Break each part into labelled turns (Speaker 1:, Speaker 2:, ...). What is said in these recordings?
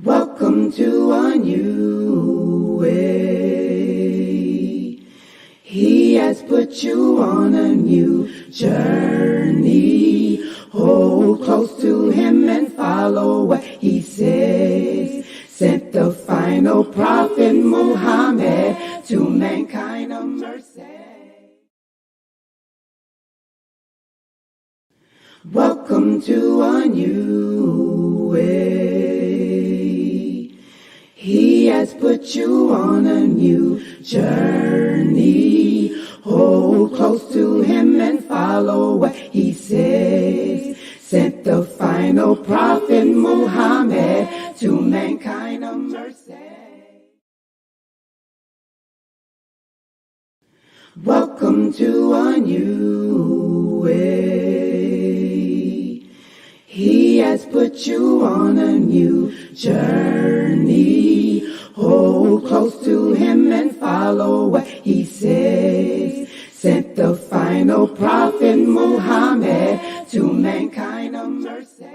Speaker 1: Welcome to a new way. He has put you on a new journey. Hold close to him and follow what he says. Sent the final prophet Muhammad to mankind a mercy. Welcome to a new way. He has put you on a new journey. Hold close to him and follow what he says. Sent the final prophet Muhammad to mankind a mercy. Welcome to a new way. He has put you on a new journey. Hold close to him and follow what he says. Sent the final prophet Muhammad to mankind a mercy.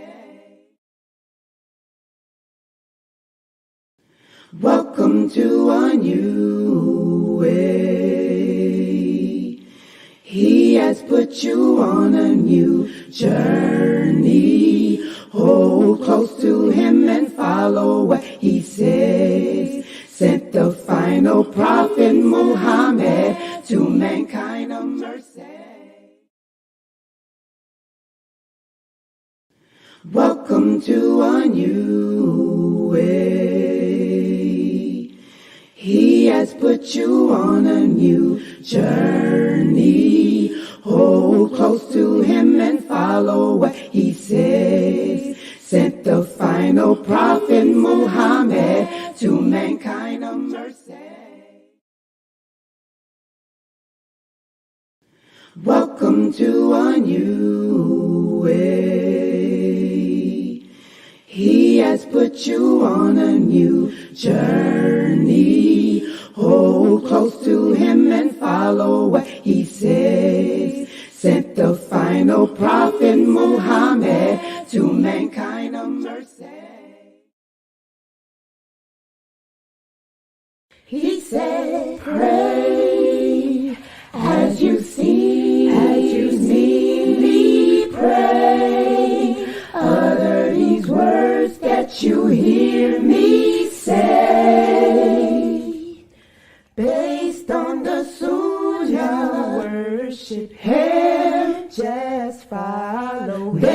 Speaker 1: Welcome to a new way. He has put you on a new journey. Hold close to him and follow what he says. Sent the final prophet Muhammad to mankind a mercy. Welcome to a new way. He has put you on a new journey. Hold close to him and follow what he says. Sent the final prophet Muhammad to mankind a mercy. Welcome to a new way. He has put you on a new journey. Hold close to him and follow what he says. Sent the final prophet Muhammad to mankind a mercy. He said, pray as you see me pray. Utter these words that you hear me say. Based on the Sunnah, worship him, just follow him.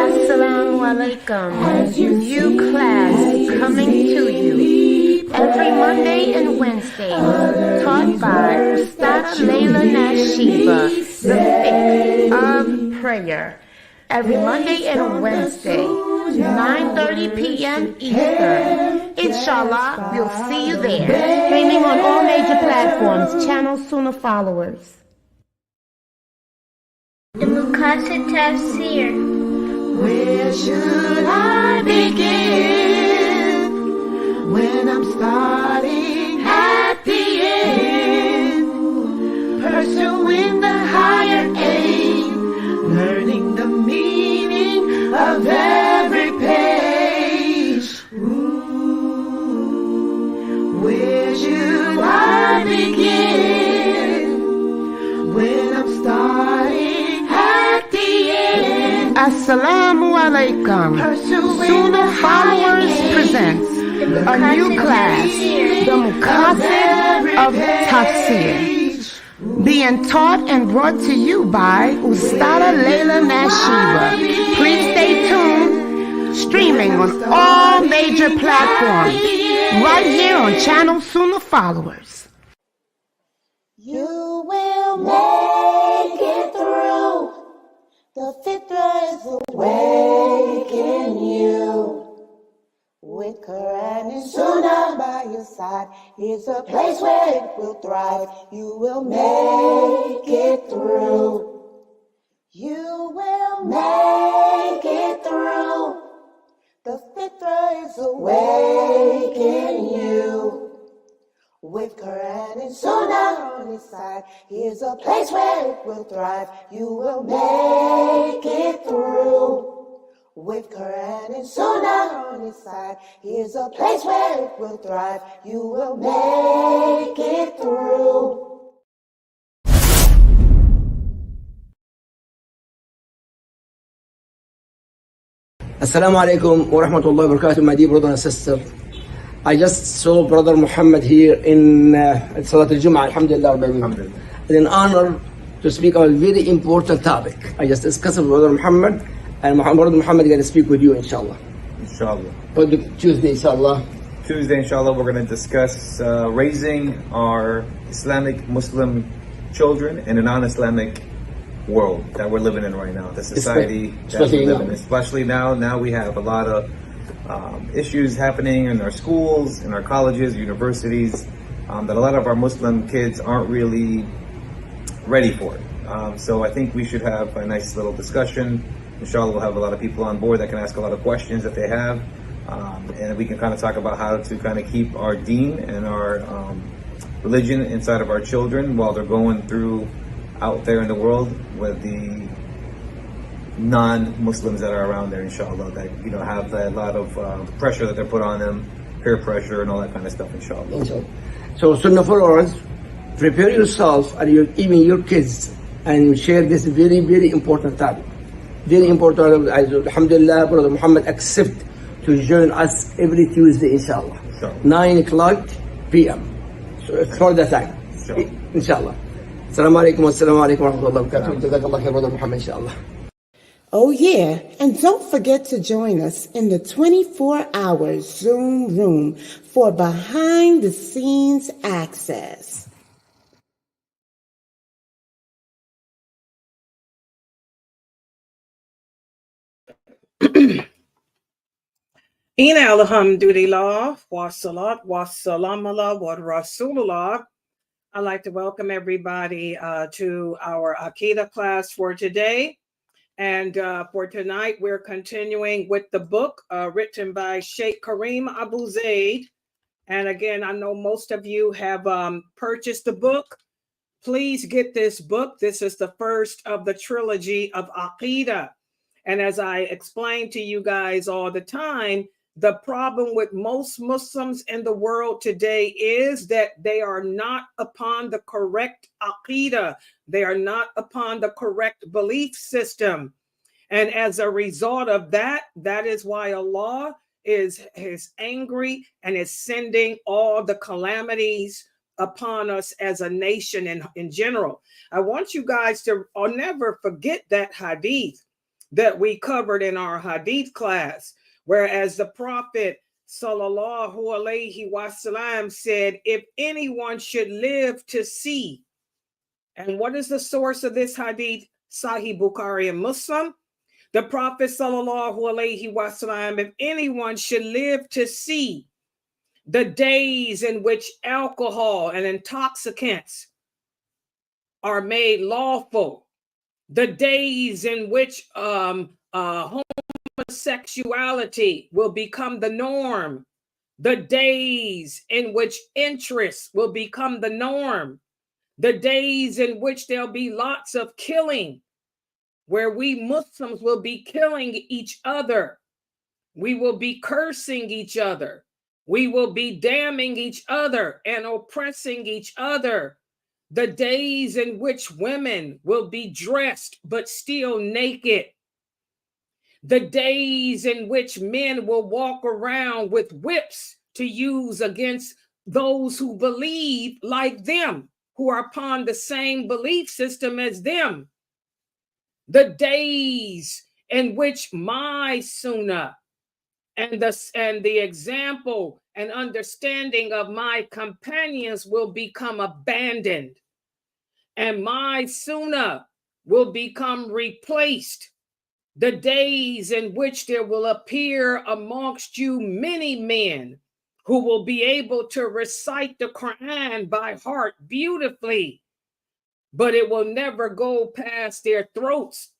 Speaker 2: Assalamu alaikum. New class coming to you every Monday and Wednesday, taught by Ustad Layla Nashiba, the Fiqh of Prayer. Every Monday and Wednesday, 9:30 p.m. Eastern. Inshallah, we'll see you there. Streaming on all major platforms. Channel Sunnahfollowers.
Speaker 3: The Muqasid Tafsir.
Speaker 1: Where should I begin when I'm starting at the end? Pursuing the higher aim, learning the meaning of every page. Where should I begin when I'm starting at the end?
Speaker 2: Assalamu alaikum. Sunnahfollowers presents a new class, the Muqasid of Tafsir, being taught and brought to you by Ustada Layla Nashiba. Please stay tuned, streaming on all major platforms, right here on Channel Sunnahfollowers.
Speaker 4: You will make it through. The fitra is awake in you. With Quran and Sunnah by your side, it's a place where it will thrive. You will make it through. You will make it through. The fitra is awake in you. With Quran and Sunnah on your side, here's a place where it will thrive. You will make it through. With Quran and Sunnah on its side, here's a place where it will thrive. You will make it through.
Speaker 5: Assalamu alaikum wa rahmatullahi wa barakatuh, my dear brother and sister. I just saw Brother Muhammad here in Salat al-Jum'ah, alhamdulillah. It's an honor to speak on a very important topic. I just discussed with Brother Muhammad, and Brother Muhammad is going to speak with you, inshallah.
Speaker 6: Inshallah.
Speaker 5: For Tuesday, inshallah.
Speaker 6: Tuesday, inshallah, we're going to discuss raising our Islamic Muslim children in a non-Islamic world that we're living in right now. The society that we live in. Especially now. Now we have a lot of issues happening in our schools, in our colleges, universities, that a lot of our Muslim kids aren't really ready for it. So I think we should have a nice little discussion. Inshallah, we'll have a lot of people on board that can ask a lot of questions that they have. And we can kind of talk about how to kind of keep our deen and our religion inside of our children while they're going through out there in the world with the non-Muslims that are around there, inshallah, that have a lot of pressure that they're put on them, peer pressure and all that kind of stuff, inshallah.
Speaker 5: So Sunnahfollowers, prepare yourself and even your kids and share this very, very important topic. Very important. Alhamdulillah, Brother Muhammad accept to join us every Tuesday, inshallah.
Speaker 6: Sure.
Speaker 5: 9 o'clock p.m. So for the time, inshallah. Assalamu alaikum wa rahmatullahi wa barakatuh. Jazakallah khair, Brother Muhammad, inshallah.
Speaker 1: Oh yeah, and don't forget to join us in the 24-hour Zoom room for behind-the-scenes access.
Speaker 7: Ina alhamdulillah, wa salat, wa salam ala wa rasulullah. I'd like to welcome everybody to our Aqidah class for today. And for tonight, we're continuing with the book written by Sheikh Kareem Abu Zaid. And again, I know most of you have purchased the book. Please get this book. This is the first of the trilogy of Aqidah. And as I explain to you guys all the time, the problem with most Muslims in the world today is that they are not upon the correct aqidah. They are not upon the correct belief system. And as a result of that, that is why Allah is angry and is sending all the calamities upon us as a nation and in general. I want you guys to never forget that hadith that we covered in our hadith class. Whereas the Prophet sallallahu alaihi wasallam said, if anyone should live to see, and what is the source of this hadith? Sahih Bukhari and Muslim. The Prophet sallallahu alaihi wasallam, if anyone should live to see the days in which alcohol and intoxicants are made lawful, the days in which homosexuality will become the norm, the days in which interest will become the norm, the days in which there'll be lots of killing, where we Muslims will be killing each other, we will be cursing each other, we will be damning each other and oppressing each other, the days in which women will be dressed but still naked, the days in which men will walk around with whips to use against those who believe like them, who are upon the same belief system as them. The days in which my sunnah and the example and understanding of my companions will become abandoned, and my sunnah will become replaced. The days in which there will appear amongst you many men who will be able to recite the Quran by heart beautifully, but it will never go past their throats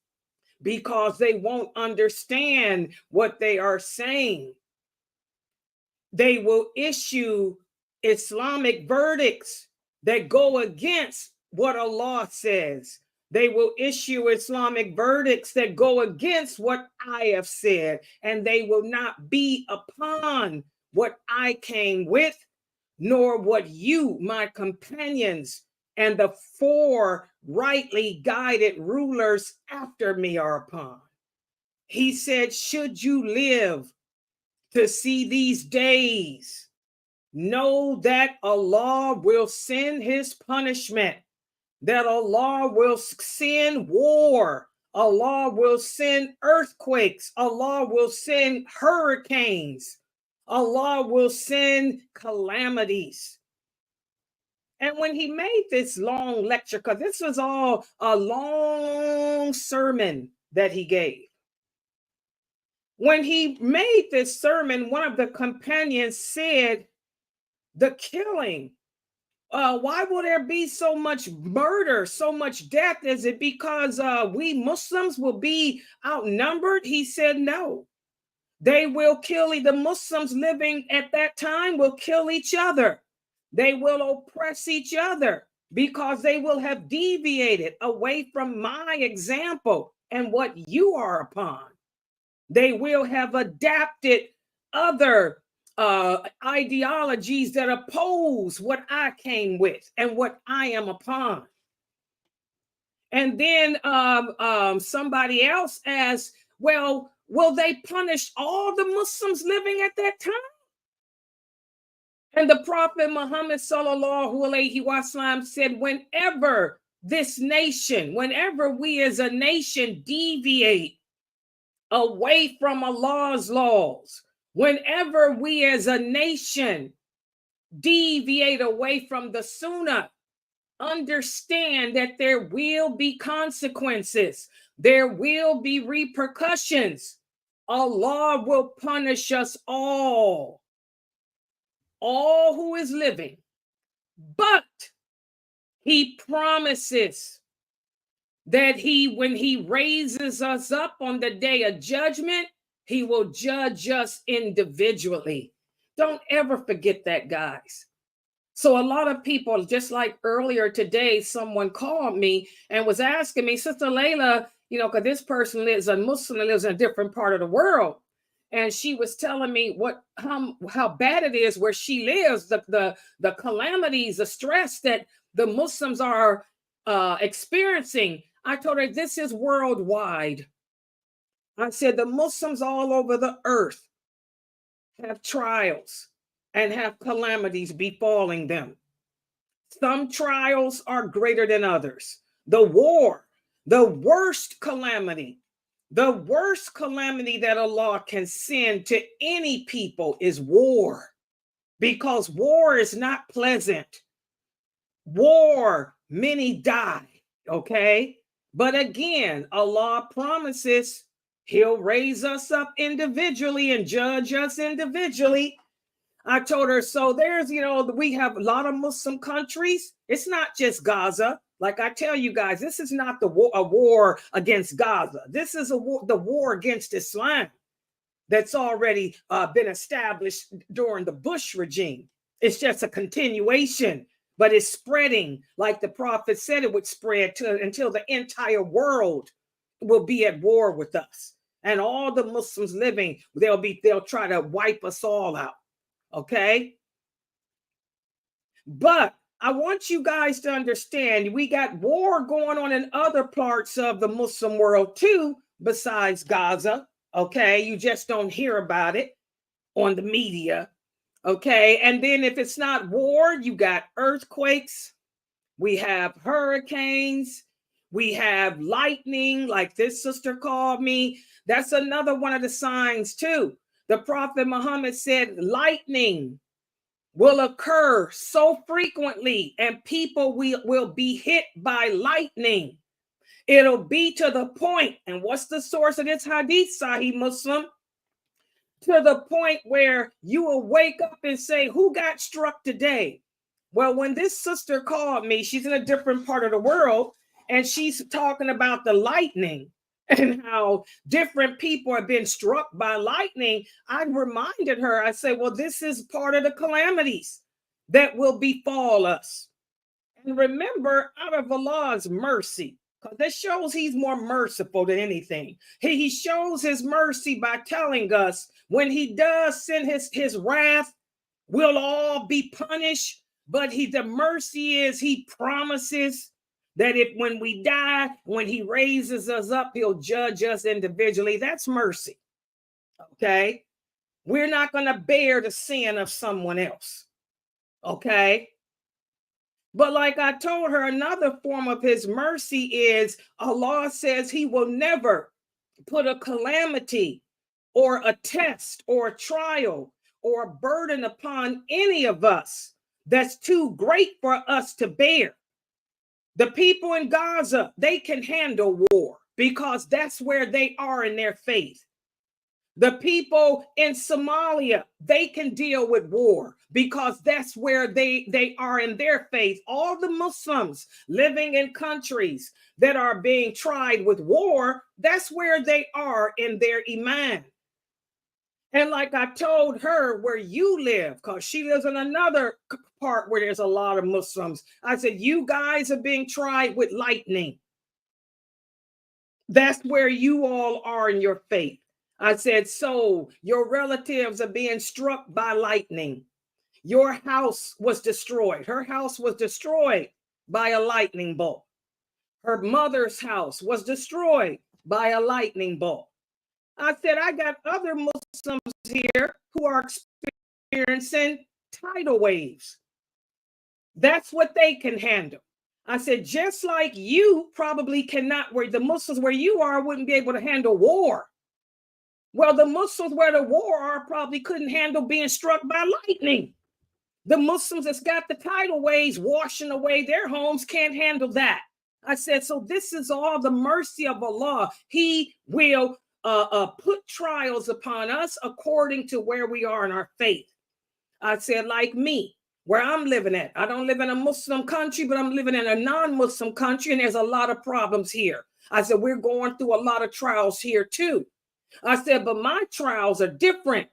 Speaker 7: because they won't understand what they are saying. They will issue Islamic verdicts that go against what Allah says. They will issue Islamic verdicts that go against what I have said, and they will not be upon what I came with, nor what you, my companions, and the four rightly guided rulers after me are upon. He said, should you live to see these days, know that Allah will send his punishment, that Allah will send war, Allah will send earthquakes, Allah will send hurricanes, Allah will send calamities. And when he made this long lecture, because this was all a long sermon that he gave, when he made this sermon, one of the companions said, the killing, why will there be so much murder, so much death? Is it because we Muslims will be outnumbered? He said, no. They will kill, the Muslims living at that time will kill each other. They will oppress each other because they will have deviated away from my example and what you are upon. They will have adapted other ideologies that oppose what I came with and what I am upon. And then somebody else asked, well, will they punish all the Muslims living at that time? And the Prophet Muhammad sallallahu alaihi wasallam said, whenever this nation, whenever we as a nation deviate away from Allah's laws, whenever we as a nation deviate away from the Sunnah, understand that there will be consequences. There will be repercussions. Allah will punish us all who is living. But he promises that when he raises us up on the day of judgment, he will judge us individually. Don't ever forget that, guys. So a lot of people, just like earlier today, someone called me and was asking me, Sister Layla, because this person lives, a Muslim, lives in a different part of the world. And she was telling me how bad it is where she lives, the calamities, the stress that the Muslims are experiencing. I told her this is worldwide. I said the Muslims all over the earth have trials and have calamities befalling them. Some trials are greater than others. The war, the worst calamity that Allah can send to any people is war, because war is not pleasant. War, many die, okay? But again, Allah promises he'll raise us up individually and judge us individually. I told her, so there's, we have a lot of Muslim countries. It's not just Gaza. Like I tell you guys, this is not a war against Gaza. This is the war against Islam that's already been established during the Bush regime. It's just a continuation, but it's spreading like the prophet said it would spread until the entire world will be at war with us. And all the Muslims living, they'll try to wipe us all out. Okay? But I want you guys to understand we got war going on in other parts of the Muslim world too, besides Gaza. Okay? You just don't hear about it on the media. Okay? And then if it's not war, you got earthquakes, we have hurricanes, we have lightning, like this sister called me. That's another one of the signs too. The Prophet Muhammad said lightning will occur so frequently and people will be hit by lightning. It'll be to the point, and what's the source of this hadith, Sahih Muslim? To the point where you will wake up and say, who got struck today? Well, when this sister called me, she's in a different part of the world, and she's talking about the lightning and how different people have been struck by lightning. I reminded her, I said, well, this is part of the calamities that will befall us. And remember, out of Allah's mercy, Because that shows he's more merciful than anything. He shows his mercy by telling us when he does send his wrath, we'll all be punished. But the mercy is he promises that if when we die, when he raises us up, he'll judge us individually. That's mercy. Okay? We're not going to bear the sin of someone else. Okay? But like I told her, another form of his mercy is Allah says he will never put a calamity or a test or a trial or a burden upon any of us that's too great for us to bear. The people in Gaza, they can handle war because that's where they are in their faith. The people in Somalia, they can deal with war because that's where they are in their faith. All the Muslims living in countries that are being tried with war, that's where they are in their iman. And like I told her, where you live, because she lives in another part where there's a lot of Muslims, I said, you guys are being tried with lightning. That's where you all are in your faith. I said, so your relatives are being struck by lightning. Your house was destroyed. Her house was destroyed by a lightning bolt. Her mother's house was destroyed by a lightning bolt. I said, I got other Muslims here who are experiencing tidal waves. That's what they can handle. I said, just like you probably cannot, where the Muslims where you are wouldn't be able to handle war. Well, the Muslims where the war are probably couldn't handle being struck by lightning. The Muslims that's got the tidal waves washing away their homes can't handle that. I said, so this is all the mercy of Allah. He will put trials upon us according to where we are in our faith. I said, like me, where I'm living at. I don't live in a Muslim country, but I'm living in a non-Muslim country, and there's a lot of problems here. I said, we're going through a lot of trials here too. I said, but my trials are different.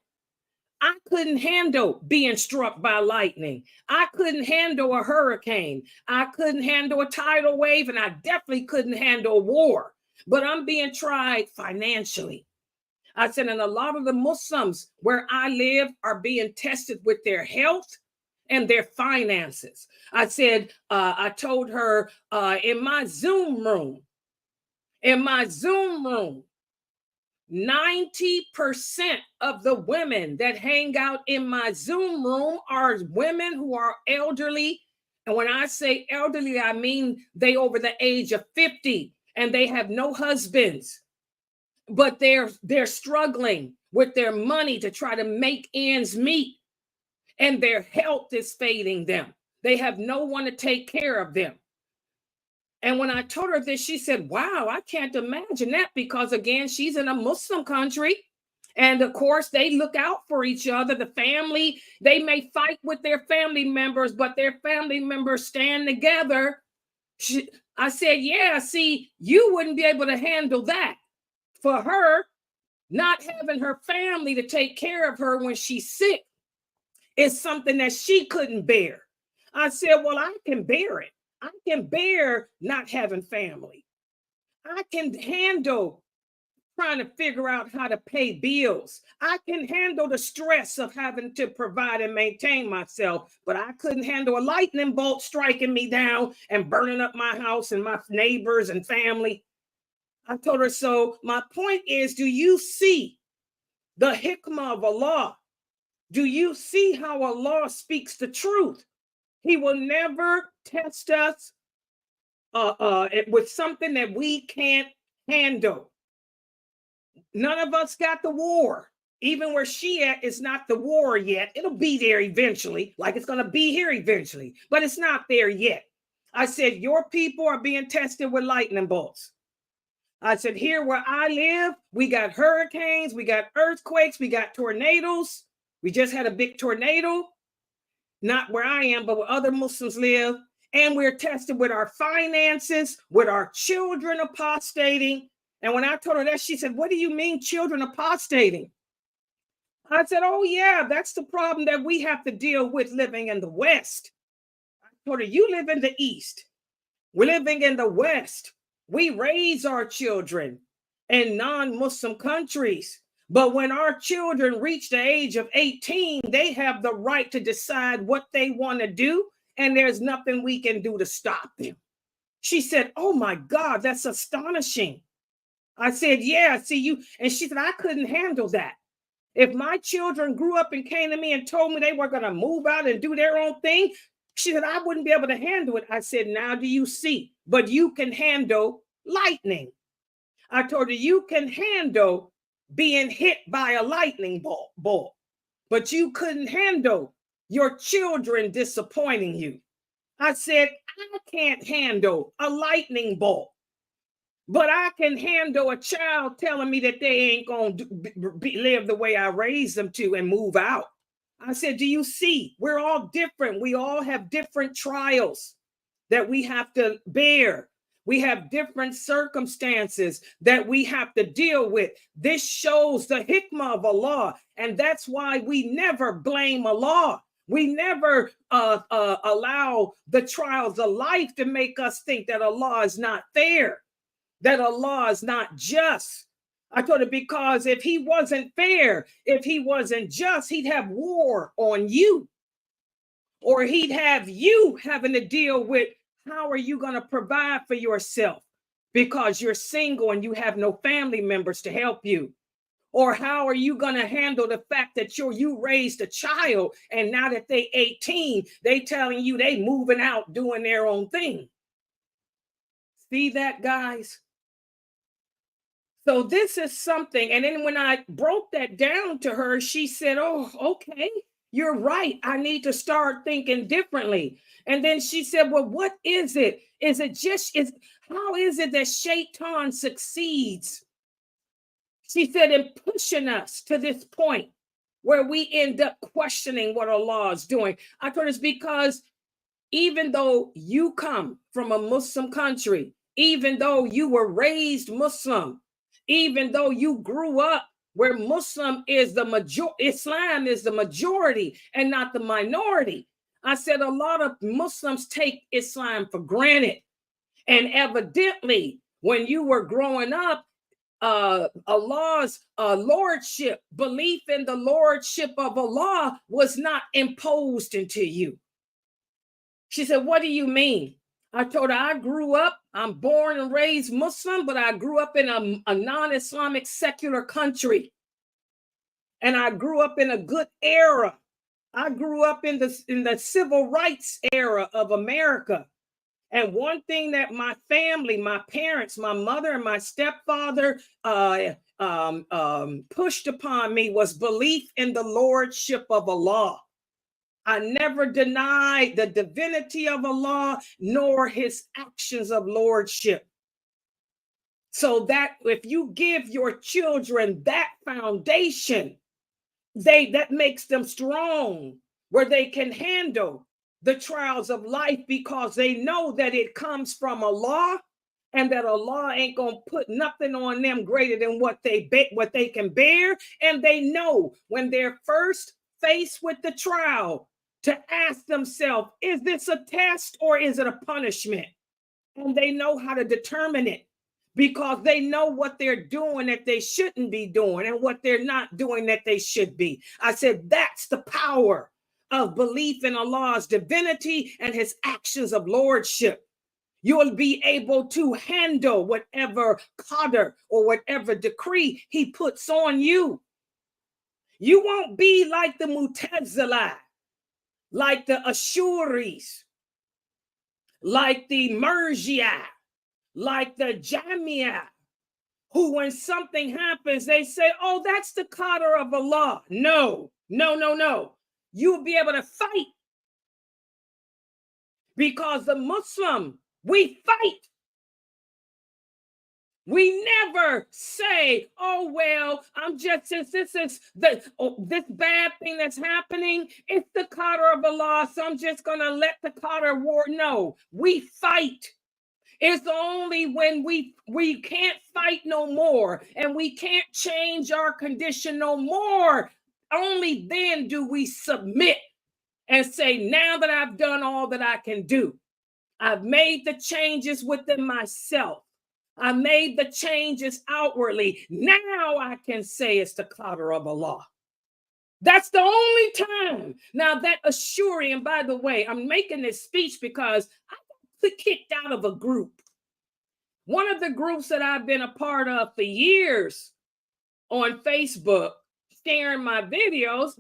Speaker 7: I couldn't handle being struck by lightning. I couldn't handle a hurricane. I couldn't handle a tidal wave, and I definitely couldn't handle war. But I'm being tried financially. I said, and a lot of the Muslims where I live are being tested with their health and their finances. I said, I told her in my Zoom room, 90% of the women that hang out in my Zoom room are women who are elderly. And when I say elderly, I mean they over the age of 50 and they have no husbands, but they're struggling with their money to try to make ends meet, and their health is failing them. They have no one to take care of them. And when I told her this, she said, wow, I can't imagine that, because again, she's in a Muslim country. And of course, they look out for each other. The family, they may fight with their family members, but their family members stand together. I said, yeah, see, you wouldn't be able to handle that. For her, not having her family to take care of her when she's sick is something that she couldn't bear. I said, well, I can bear it. I can bear not having family. I can handle trying to figure out how to pay bills. I can handle the stress of having to provide and maintain myself, but I couldn't handle a lightning bolt striking me down and burning up my house and my neighbors and family. I told her, so my point is, do you see the hikmah of Allah? Do you see how Allah speaks the truth? He will never test us with something that we can't handle. None of us got the war. Even where she at, it's not the war yet. It'll be there eventually, like it's going to be here eventually, but it's not there yet. I said, your people are being tested with lightning bolts. I said, here where I live, we got hurricanes, we got earthquakes, we got tornadoes. We just had a big tornado, not where I am, but where other Muslims live. And we're tested with our finances, with our children apostating. And when I told her that, she said, what do you mean children apostating? I said, oh yeah, that's the problem that we have to deal with living in the West. I told her, you live in the East. We're living in the West, We raise our children in non-Muslim countries. But when our children reach the age of 18, they have the right to decide what they want to do, and there's nothing we can do to stop them. She said, oh my God, that's astonishing. I said, yeah, see you. And she said, I couldn't handle that. If my children grew up and came to me and told me they were going to move out and do their own thing, she said, I wouldn't be able to handle it. I said, now do you see? But you can handle lightning. I told her, you can handle being hit by a lightning bolt, but you couldn't handle your children disappointing you. I said, I can't handle a lightning bolt, but I can handle a child telling me that they ain't going to live the way I raised them to and move out. I said, do you see? We're all different. We all have different trials that we have to bear. We have different circumstances that we have to deal with. This shows the hikmah of Allah, and that's why we never blame Allah. We never allow the trials of life to make us think that Allah is not fair, that Allah is not just. I told her, because if he wasn't fair, if he wasn't just, he'd have war on you, or he'd have you having to deal with, how are you going to provide for yourself because you're single and you have no family members to help you? Or how are you going to handle the fact that you raised a child and now that they 18, they telling you they moving out doing their own thing? See that, guys? So this is something. And then when I broke that down to her, she said, oh, okay, you're right. I need to start thinking differently. And then she said, well, what is it? Is it just, how is it that Shaitan succeeds? She said, in pushing us to this point where we end up questioning what Allah is doing. I told her it's because even though you come from a Muslim country, even though you were raised Muslim, even though you grew up where Islam is the majority and not the minority. I said a lot of Muslims take Islam for granted. And evidently, when you were growing up, Allah's lordship, belief in the lordship of Allah was not imposed into you. She said, what do you mean? I told her, I grew up, I'm born and raised Muslim, but I grew up in a non-Islamic secular country. And I grew up in a good era. I grew up in the civil rights era of America. And one thing that my family, my parents, my mother and my stepfather pushed upon me was belief in the lordship of Allah. I never denied the divinity of Allah nor his actions of lordship. So that if you give your children that foundation, that makes them strong, where they can handle the trials of life because they know that it comes from Allah and that Allah ain't gonna put nothing on them greater than what they can bear. And they know when they're first faced with the trial to ask themselves, is this a test or is it a punishment? And they know how to determine it because they know what they're doing that they shouldn't be doing and what they're not doing that they should be. I said, that's the power of belief in Allah's divinity and his actions of lordship. You'll be able to handle whatever qadr or whatever decree he puts on you. You won't be like the Mu'tazila, like the Ashuris, like the Murji'a, like the Jamia, who when something happens, they say, oh, that's the qadr of Allah. No. You'll be able to fight because the Muslim, we fight. We never say, oh, well, since this is this bad thing that's happening, it's the qadr of Allah, so I'm just going to let the qadr war. No, we fight. It's only when we can't fight no more and we can't change our condition no more, only then do we submit and say, now that I've done all that I can do, I've made the changes within myself. I made the changes outwardly. Now I can say it's the qadr of Allah. That's the only time. Now that assuring, and by the way, I'm making this speech because I got kicked out of a group. One of the groups that I've been a part of for years on Facebook, sharing my videos,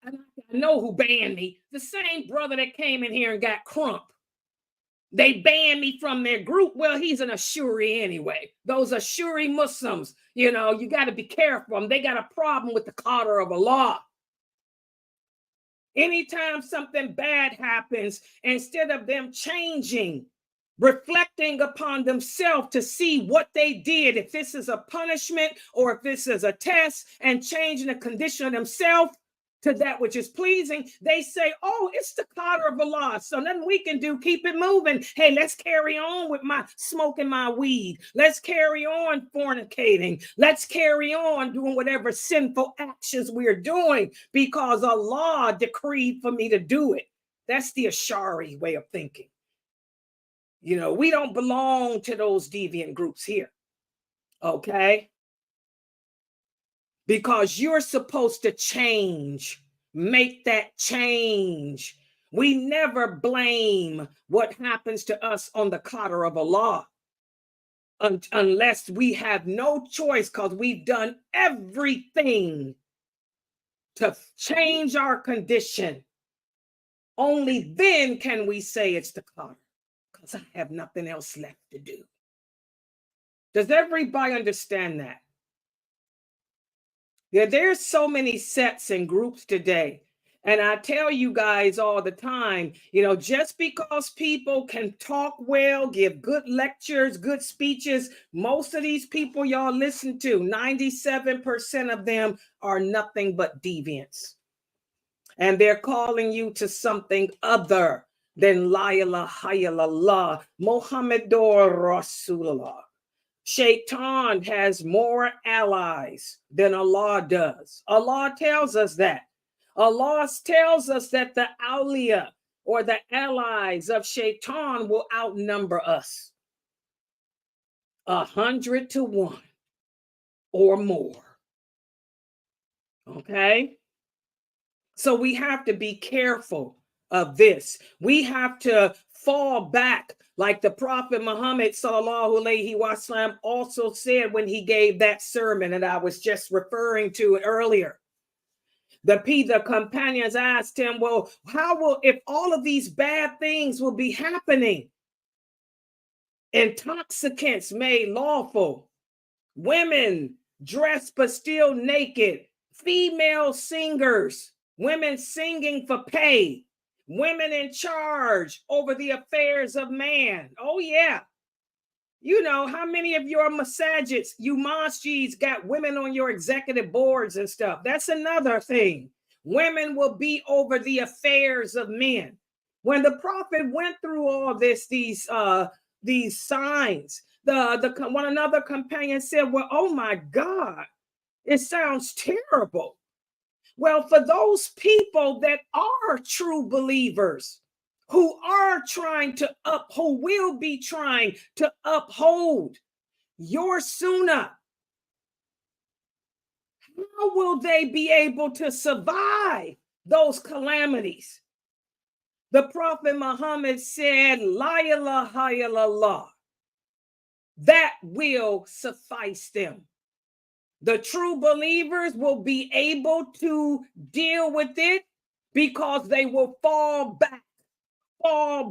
Speaker 7: I know who banned me. The same brother that came in here and got crump. They banned me from their group. Well, he's an Ashuri anyway. Those Ashuri Muslims, you got to be careful. They got a problem with the qadr of Allah. Anytime something bad happens, instead of them changing, reflecting upon themselves to see what they did, if this is a punishment or if this is a test, and changing the condition of themselves to that which is pleasing, they say, oh, it's the qadr of Allah, so nothing we can do, keep it moving. Hey, let's carry on with my smoking my weed. Let's carry on fornicating. Let's carry on doing whatever sinful actions we're doing because Allah decreed for me to do it. That's the Ash'ari way of thinking. We don't belong to those deviant groups here, okay? Because you're supposed to change, make that change. We never blame what happens to us on the qadr of Allah unless we have no choice because we've done everything to change our condition. Only then can we say it's the qadr, because I have nothing else left to do. Does everybody understand that? Yeah, there's so many sets and groups today. And I tell you guys all the time, just because people can talk well, give good lectures, good speeches, most of these people y'all listen to, 97% of them are nothing but deviants. And they're calling you to something other than La ilaha illallah, Muhammadur Rasulullah. Shaitan has more allies than Allah does. Allah tells us that. Allah tells us that the awliya or the allies of Shaitan will outnumber us 100 to 1 or more. Okay? So we have to be careful of this. We have to fall back, like the Prophet Muhammad sallallahu alaihi wasallam also said when he gave that sermon that I was just referring to earlier. The companions asked him, well, if all of these bad things will be happening, intoxicants made lawful, women dressed but still naked, female singers, women singing for pay, women in charge over the affairs of man. Oh, yeah. How many of your masajids, you masjids, got women on your executive boards and stuff? That's another thing. Women will be over the affairs of men. When the Prophet went through all this, these signs, one another companion said, well, oh my God, it sounds terrible. Well, for those people that are true believers, who will be trying to uphold your sunnah, how will they be able to survive those calamities? The Prophet Muhammad said, La ilaha illallah. That will suffice them. The true believers will be able to deal with it because they will fall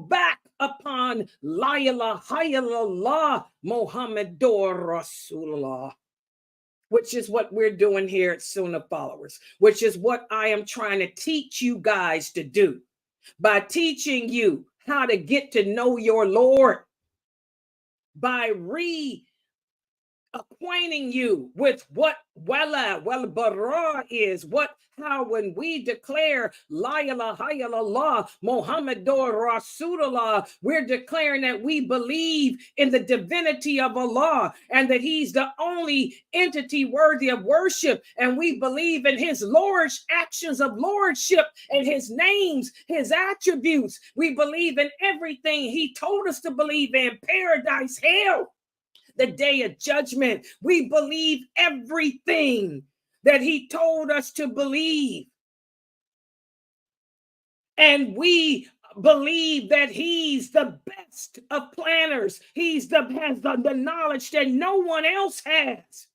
Speaker 7: back upon La ilaha illallah Muhammadur Rasulullah, which is what we're doing here at Sunnahfollowers, which is what I am trying to teach you guys to do by teaching you how to get to know your Lord, by acquainting you with what wala wal bara is, how when we declare la ilaha illallah Muhammadur Rasulullah, we're declaring that we believe in the divinity of Allah and that he's the only entity worthy of worship, and we believe in his actions of lordship and his names, his attributes. We believe in everything he told us to believe in: paradise, hell, the day of judgment. We believe everything that he told us to believe. And we believe that he's the best of planners. Has the knowledge that no one else has.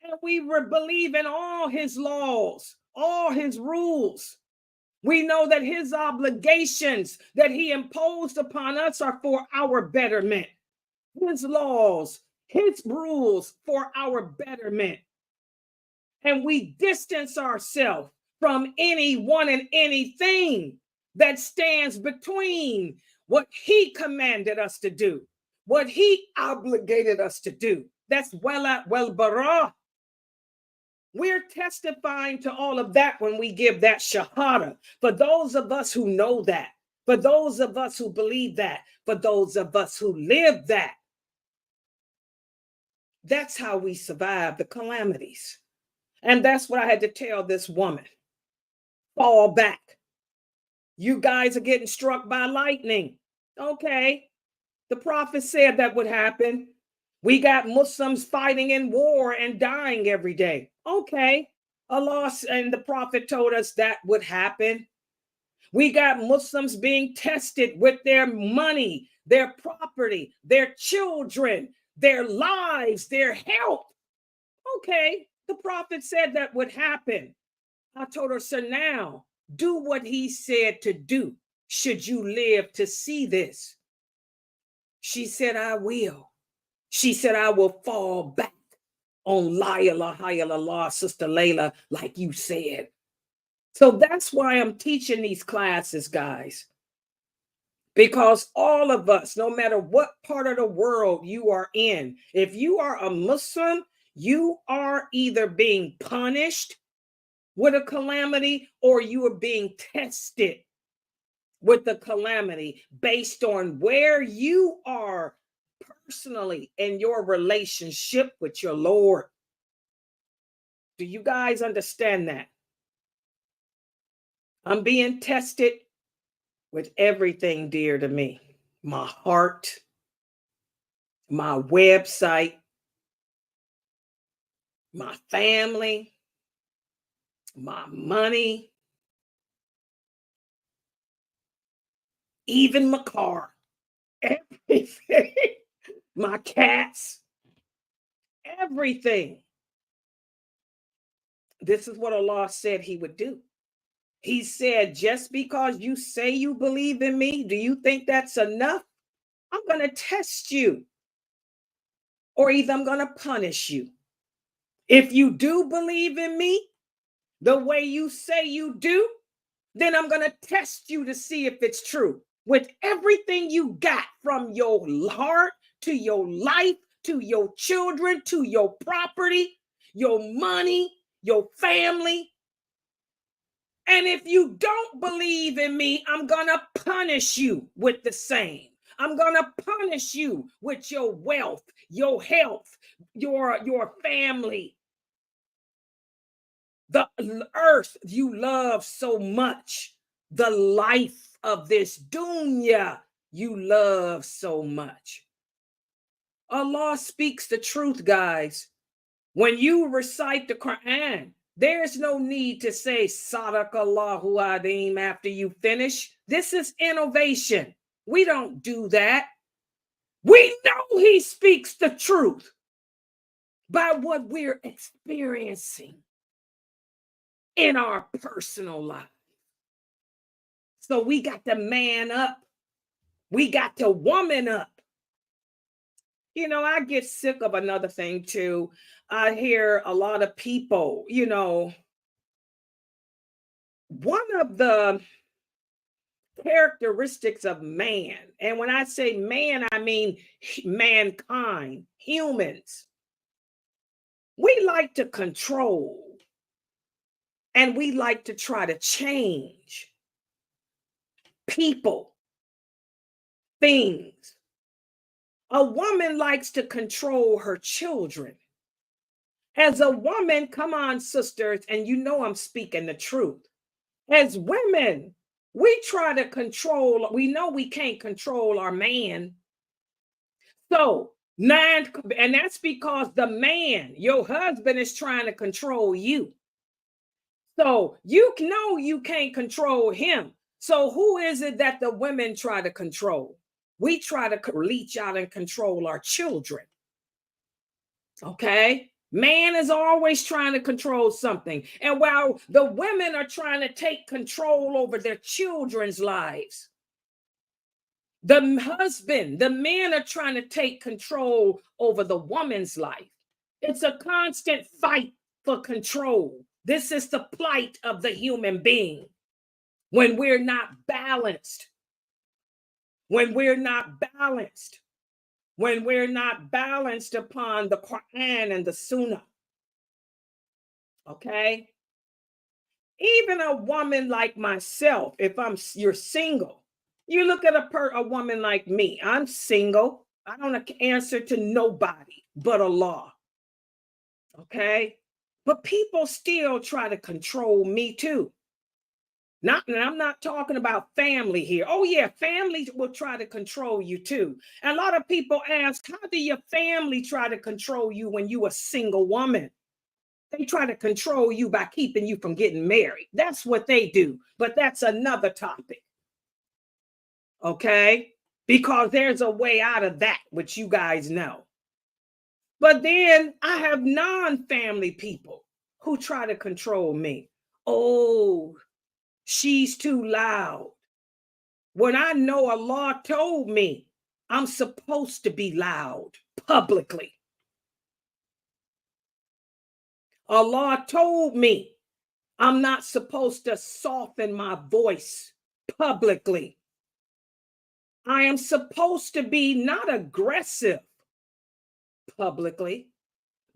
Speaker 7: And we believe in all his laws, all his rules. We know that his obligations that he imposed upon us are for our betterment. His laws, his rules for our betterment. And we distance ourselves from anyone and anything that stands between what he commanded us to do, what he obligated us to do. That's wala wal bara. We're testifying to all of that when we give that shahada. For those of us who know that, for those of us who believe that, for those of us who live that, that's how we survive the calamities. And that's what I had to tell this woman. Fall back. You guys are getting struck by lightning. Okay. The prophet said that would happen. We got Muslims fighting in war and dying every day. Okay. Allah and the prophet told us that would happen. We got Muslims being tested with their money, their property, their children, their lives, their health. Okay, the prophet said that would happen. I told her, so now do what he said to do should you live to see this. She said, I will. She said, I will fall back on la ilaha illallah, Sister Layla, like you said. So that's why I'm teaching these classes, guys. Because all of us, no matter what part of the world you are in, if you are a Muslim, you are either being punished with a calamity or you are being tested with the calamity based on where you are personally in your relationship with your Lord. Do you guys understand that? I'm being tested with everything dear to me. My heart, my website, my family, my money, even my car, everything, my cats, everything. This is what Allah said he would do. He said, just because you say you believe in me, do you think that's enough? I'm going to test you, or either I'm going to punish you. If you do believe in me the way you say you do, then I'm going to test you to see if it's true. With everything you got, from your heart to your life, to your children, to your property, your money, your family. And if you don't believe in me, I'm going to punish you with the same. I'm going to punish you with your wealth, your health, your family. The earth you love so much, the life of this dunya you love so much. Allah speaks the truth, guys. When you recite the Quran, there's no need to say Sadaqallahu Adim after you finish. This is innovation. We don't do that. We know he speaks the truth by what we're experiencing in our personal life. So we got to man up. We got to woman up. You know, I get sick of another thing too. I hear a lot of people, one of the characteristics of man. And when I say man, I mean mankind, humans. We like to control and we like to try to change people, things. A woman likes to control her children. As a woman, come on, sisters, and you know I'm speaking the truth. As women, we try to control, we know we can't control our man. So, and that's because the man, your husband, is trying to control you. So, you know you can't control him. So, who is it that the women try to control? We try to reach out and control our children. Okay? Man is always trying to control something. And while the women are trying to take control over their children's lives, the husband, the men are trying to take control over the woman's life. It's a constant fight for control. This is the plight of the human being when we're not balanced. When we're not balanced. When we're not balanced upon the Quran and the Sunnah. Okay? Even a woman like myself, if you're single, you look at a woman like me, I'm single. I don't answer to nobody but Allah. Okay? But people still try to control me too. And I'm not talking about family here. Oh yeah, family will try to control you too. And a lot of people ask, how do your family try to control you when you're a single woman? They try to control you by keeping you from getting married. That's what they do. But that's another topic. Okay? Because there's a way out of that, which you guys know. But then I have non-family people who try to control me. Oh, she's too loud. When I know Allah told me I'm supposed to be loud publicly. Allah told me I'm not supposed to soften my voice publicly. I am supposed to be not aggressive publicly,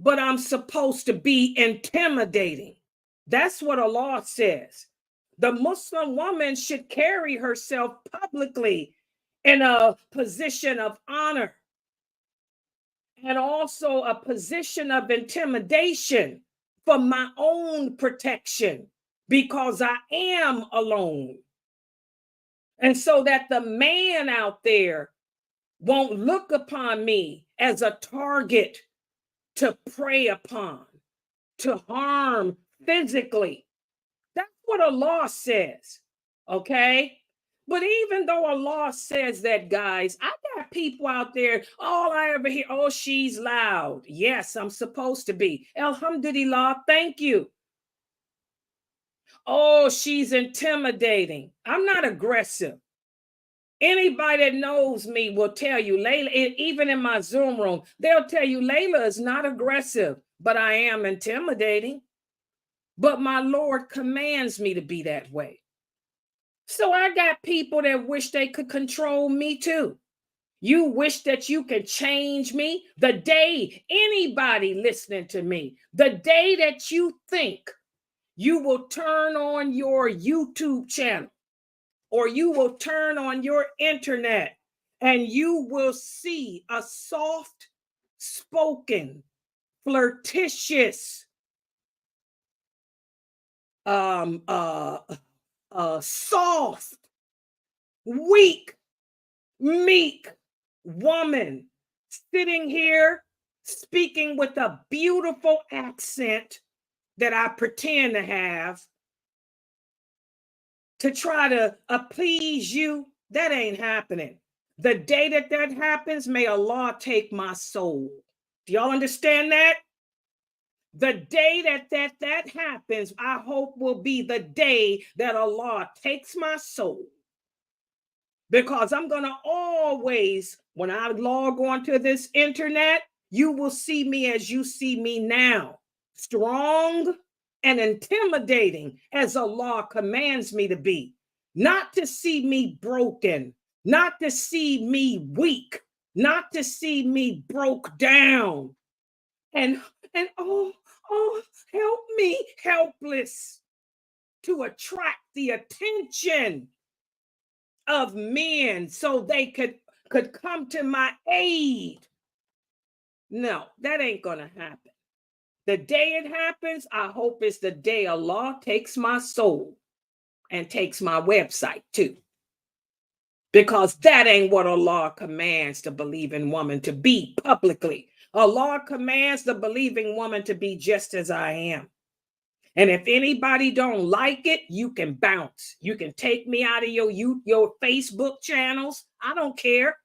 Speaker 7: but I'm supposed to be intimidating. That's what Allah says. The Muslim woman should carry herself publicly in a position of honor and also a position of intimidation for my own protection because I am alone. And so that the man out there won't look upon me as a target to prey upon, to harm physically. That's what Allah says, okay? But even though Allah says that, guys, I got people out there, all I ever hear, oh, she's loud. Yes, I'm supposed to be. Alhamdulillah, thank you. Oh, she's intimidating. I'm not aggressive. Anybody that knows me will tell you, Layla, even in my Zoom room, they'll tell you Layla is not aggressive, but I am intimidating. But my Lord commands me to be that way. So I got people that wish they could control me too. You wish that you could change me. The day anybody listening to me, the day that you think you will turn on your YouTube channel or you will turn on your internet and you will see a soft-spoken, flirtatious, soft, weak, meek woman sitting here speaking with a beautiful accent that I pretend to have to try to appease you. That ain't happening. The day that that happens, may Allah take my soul. Do y'all understand that? The day that happens, I hope will be the day that Allah takes my soul. Because I'm going to always, when I log on to this internet, you will see me as you see me now. Strong and intimidating as Allah commands me to be. not to see me broken, not to see me weak, not to see me broke down. And oh, help me, helpless, to attract the attention of men so they could come to my aid. No, that ain't gonna happen. The day it happens, I hope it's the day Allah takes my soul and takes my website too. Because that ain't what Allah commands the believing woman to be publicly. Allah commands the believing woman to be just as I am. And if anybody don't like it, you can bounce. You can take me out of your Facebook channels. I don't care.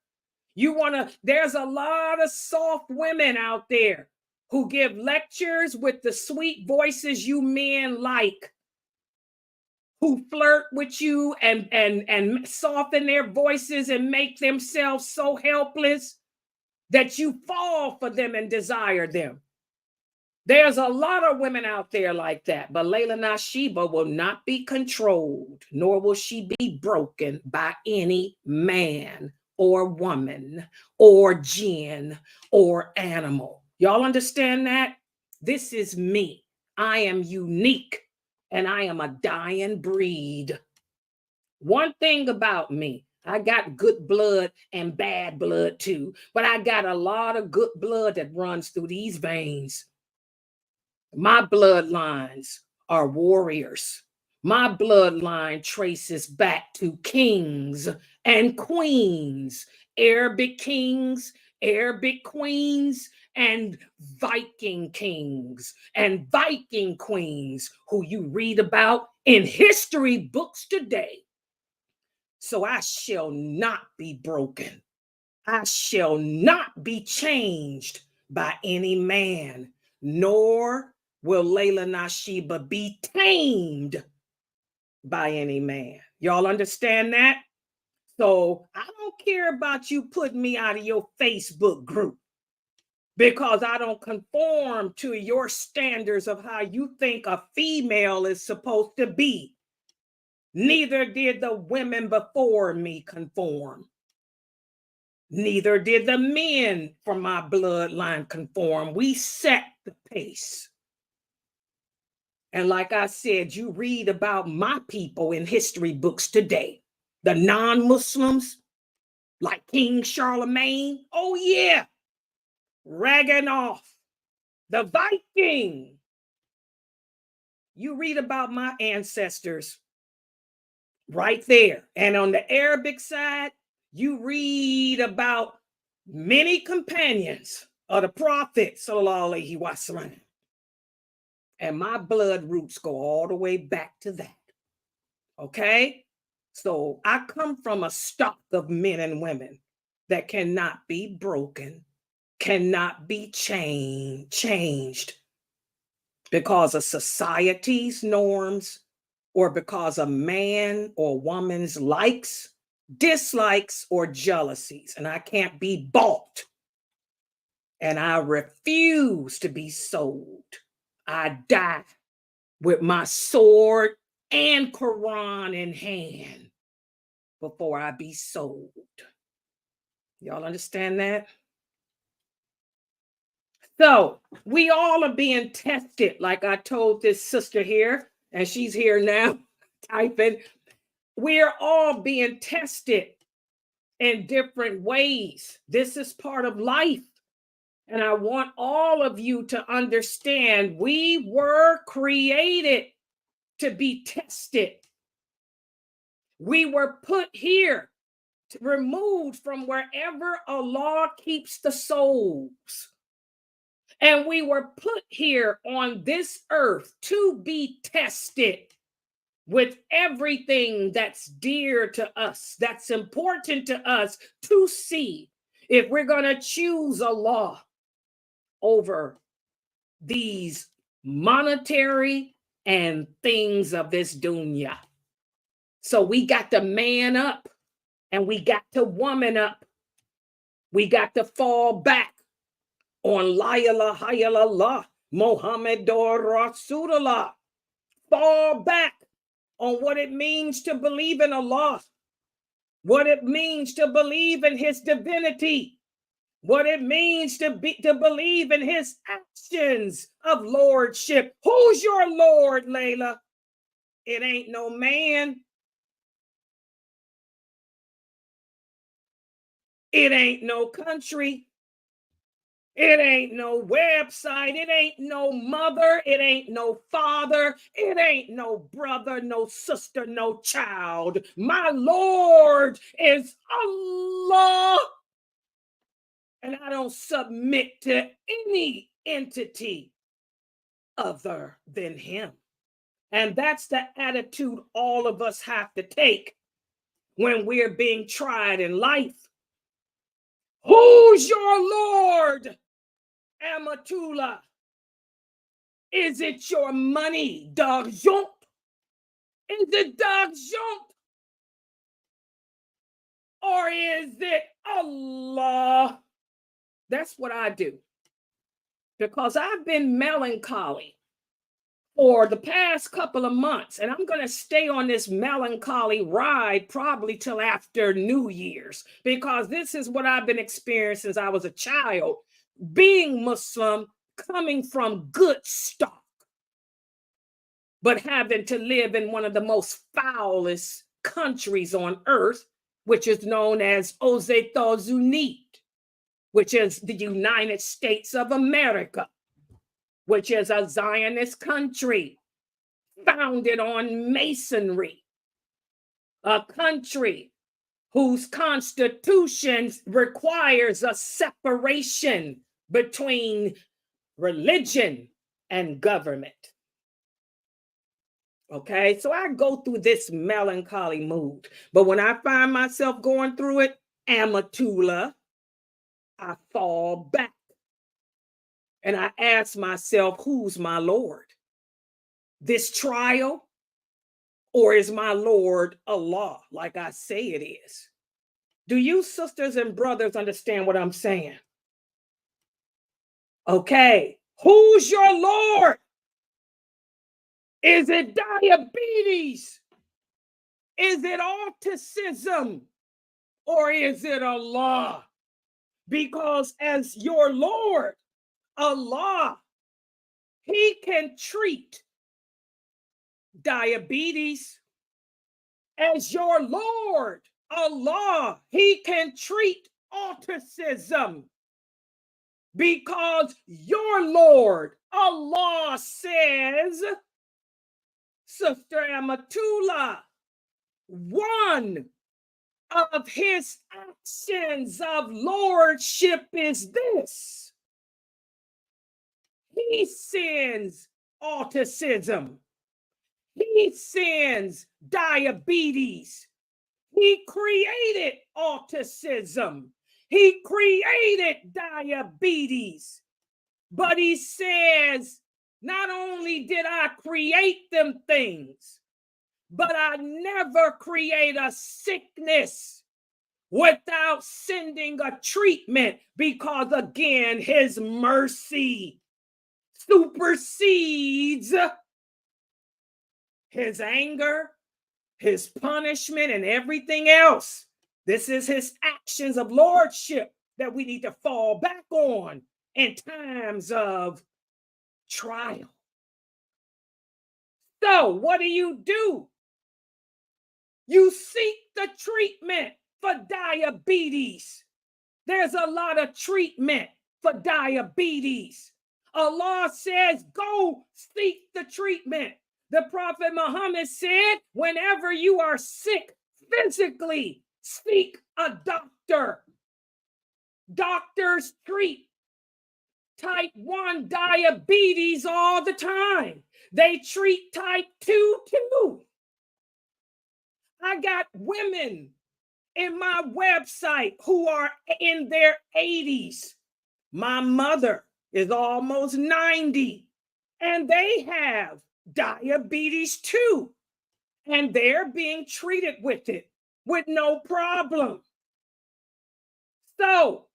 Speaker 7: There's a lot of soft women out there who give lectures with the sweet voices you men like, who flirt with you and soften their voices and make themselves so helpless that you fall for them and desire them. There's a lot of women out there like that, but Layla Nashiba will not be controlled, nor will she be broken by any man or woman or jinn or animal. Y'all understand that? This is me. I am unique and I am a dying breed. One thing about me, I got good blood and bad blood too, but I got a lot of good blood that runs through these veins. My bloodlines are warriors. My bloodline traces back to kings and queens, Arabic kings, Arabic queens, and Viking kings and Viking queens who you read about in history books today. So I shall not be broken. I shall not be changed by any man, nor will Layla Nashiba be tamed by any man. Y'all understand that? So I don't care about you putting me out of your Facebook group because I don't conform to your standards of how you think a female is supposed to be. Neither did the women before me conform. Neither did the men from my bloodline conform. We set the pace. And like I said, you read about my people in history books today. The non-Muslims, like King Charlemagne. Oh yeah, ragging off. The Viking. You read about my ancestors right there. And on the Arabic side, you read about many companions of the Prophet, sallallahu alaihi wasallam. And my blood roots go all the way back to that. Okay? So I come from a stock of men and women that cannot be broken, cannot be changed because of society's norms or because of man or woman's likes, dislikes, or jealousies. And I can't be bought. And I refuse to be sold. I die with my sword and Quran in hand before I be sold. Y'all understand that? So we all are being tested, like I told this sister here, and she's here now typing. We're all being tested in different ways. This is part of life. And I want all of you to understand we were created to be tested. We were put here, removed from wherever Allah keeps the souls. And we were put here on this earth to be tested with everything that's dear to us, that's important to us, to see if we're going to choose Allah over these monetary and things of this dunya. So we got to man up and we got to woman up. We got to fall back on La ilaha illallah, Muhammadur Rasulullah. Fall back on what it means to believe in Allah, what it means to believe in his divinity, what it means to believe in his actions of lordship. Who's your Lord, Layla? It ain't no man. It ain't no country. It ain't no website. It ain't no mother. It ain't no father. It ain't no brother, no sister, no child. My Lord is Allah. And I don't submit to any entity other than him. And that's the attitude all of us have to take when we're being tried in life. Who's your Lord, Amatullah? Is it your money, d'argent? Is it d'argent? Or is it Allah? That's what I do. Because I've been melancholy for the past couple of months, and I'm going to stay on this melancholy ride probably till after New Year's, because this is what I've been experiencing since I was a child, being Muslim, coming from good stock, but having to live in one of the most foulest countries on earth, which is known as aux États-Unis, which is the United States of America, which is a Zionist country founded on masonry, a country whose constitution requires a separation between religion and government. Okay, so I go through this melancholy mood, but when I find myself going through it, Amatullah, I fall back and I ask myself, who's my Lord? This trial, or is my Lord Allah, like I say it is? Do you sisters and brothers understand what I'm saying? Okay, who's your Lord? Is it diabetes? Is it autism? Or is it Allah? Because as your Lord, Allah, he can treat diabetes. As your Lord, Allah, he can treat autism. Because your Lord, Allah, says, Sister Amatullah, one of his actions of lordship is this: he sends autism, he sends diabetes, he created autism, he created diabetes, but he says, not only did I create them things, but I never create a sickness without sending a treatment, because again, his mercy supersedes his anger, his punishment, and everything else. This is his actions of lordship that we need to fall back on in times of trial. So what do? You seek the treatment for diabetes. There's a lot of treatment for diabetes. Allah says, go seek the treatment. The Prophet Muhammad said, whenever you are sick physically, seek a doctor. Doctors treat type 1 diabetes all the time. They treat type 2 too. I got women in my website who are in their 80s. My mother is almost 90, and they have diabetes too, and they're being treated with it with no problem. So,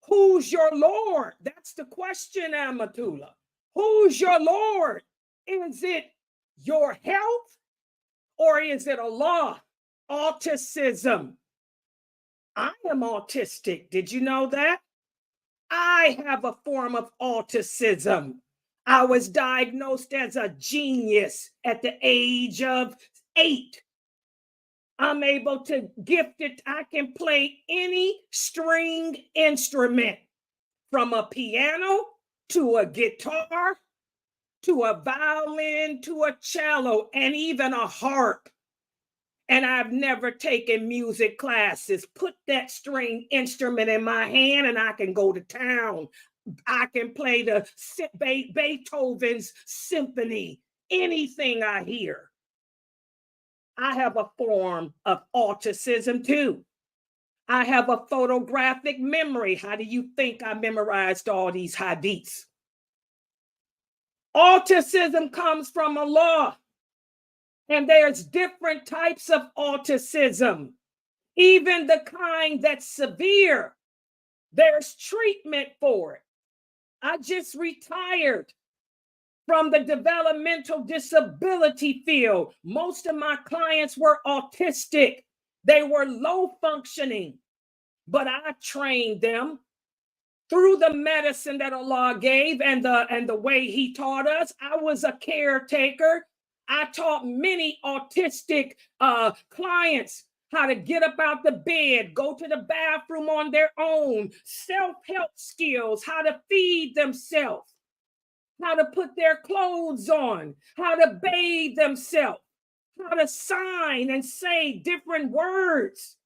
Speaker 7: who's your Lord? That's the question, Amatullah. Who's your Lord? Is it your health, or is it a law? Autism. I am autistic. Did you know that? I have a form of autism. I was diagnosed as a genius at the age of 8. I'm able to gift it. I can play any string instrument, from a piano to a guitar to a violin to a cello and even a harp. And I've never taken music classes. Put that string instrument in my hand and I can go to town. I can play the Beethoven's symphony, anything I hear. I have a form of autism too. I have a photographic memory. How do you think I memorized all these hadiths? Autism comes from Allah. And there's different types of autism, even the kind that's severe. There's treatment for it. I just retired from the developmental disability field. Most of my clients were autistic. They were low functioning, but I trained them through the medicine that Allah gave and the way He taught us. I was a caretaker. I taught many autistic clients how to get up out the bed, go to the bathroom on their own, self-help skills, how to feed themselves, how to put their clothes on, how to bathe themselves, how to sign and say different words.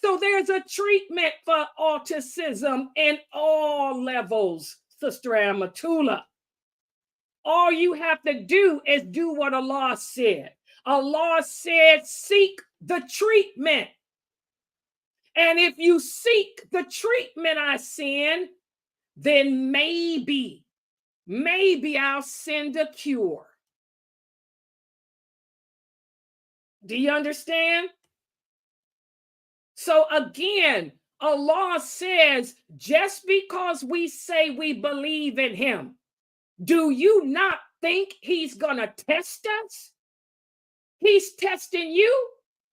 Speaker 7: So there's a treatment for autism in all levels, Sister Amatullah. All you have to do is do what Allah said. Allah said, seek the treatment. And if you seek the treatment I send, then maybe I'll send a cure. Do you understand? So again, Allah says, just because we say we believe in Him, do you not think He's going to test us? He's testing you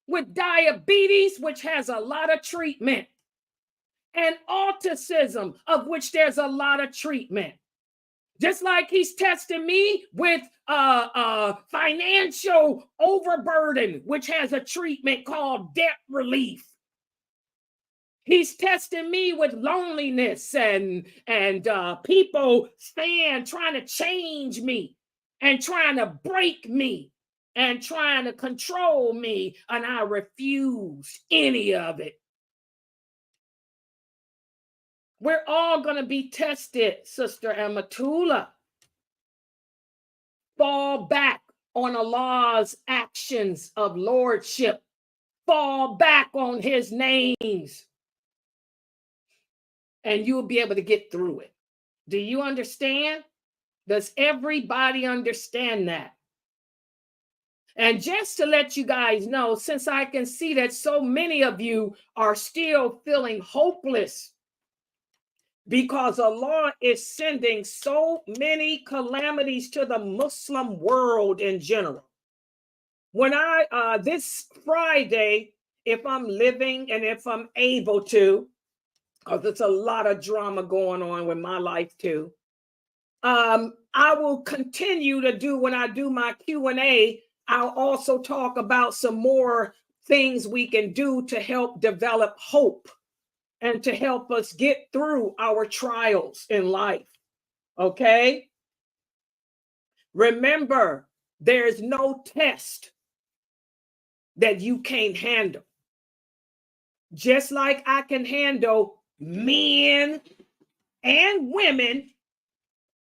Speaker 7: with diabetes, which has a lot of treatment, and autism, of which there's a lot of treatment. Just like He's testing me with financial overburden, which has a treatment called debt relief. He's testing me with loneliness and people trying to change me and trying to break me and trying to control me, and I refuse any of it. We're all going to be tested, Sister Amatullah. Fall back on Allah's actions of lordship. Fall back on His names. And you'll be able to get through it. Do you understand? Does everybody understand that? And just to let you guys know, since I can see that so many of you are still feeling hopeless because Allah is sending so many calamities to the Muslim world in general. When this Friday, if I'm living and if I'm able to, because there's a lot of drama going on with my life too. I will continue to do, when I do my Q&A, I'll also talk about some more things we can do to help develop hope and to help us get through our trials in life. Okay? Remember, there's no test that you can't handle. Just like I can handle men and women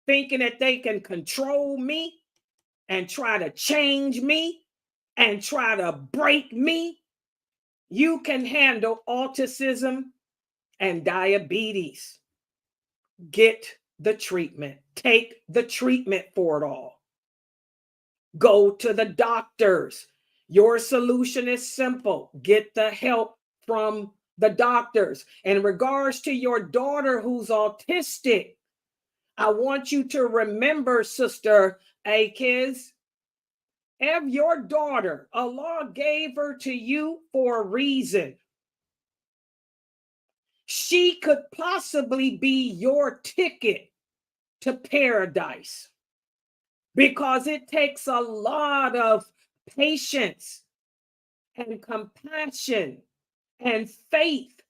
Speaker 7: thinking that they can control me and try to change me and try to break me, you can handle autism and diabetes. Get the treatment. Take the treatment for it all. Go to the doctors. Your solution is simple. Get the help from the doctors. In regards to your daughter who's autistic, I want you to remember, Sister Akiz, If your daughter, Allah gave her to you for a reason, she could possibly be your ticket to paradise, because it takes a lot of patience and compassion and faith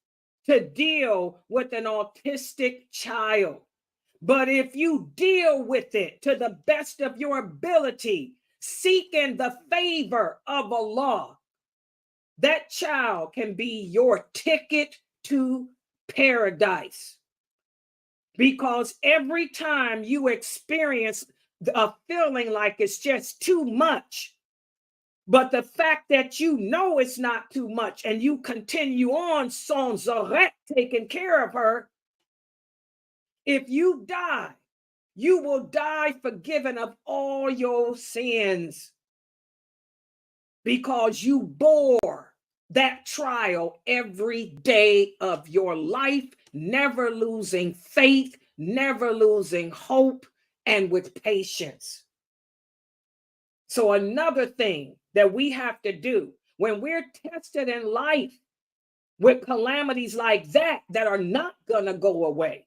Speaker 7: to deal with an autistic child. But if you deal with it to the best of your ability, seeking the favor of Allah, that child can be your ticket to paradise. Because every time you experience a feeling like it's just too much, but the fact that you know it's not too much and you continue on sans arrêt taking care of her, if you die, you will die forgiven of all your sins, because you bore that trial every day of your life, never losing faith, never losing hope, and with patience. So another thing that we have to do when we're tested in life with calamities like that are not going to go away,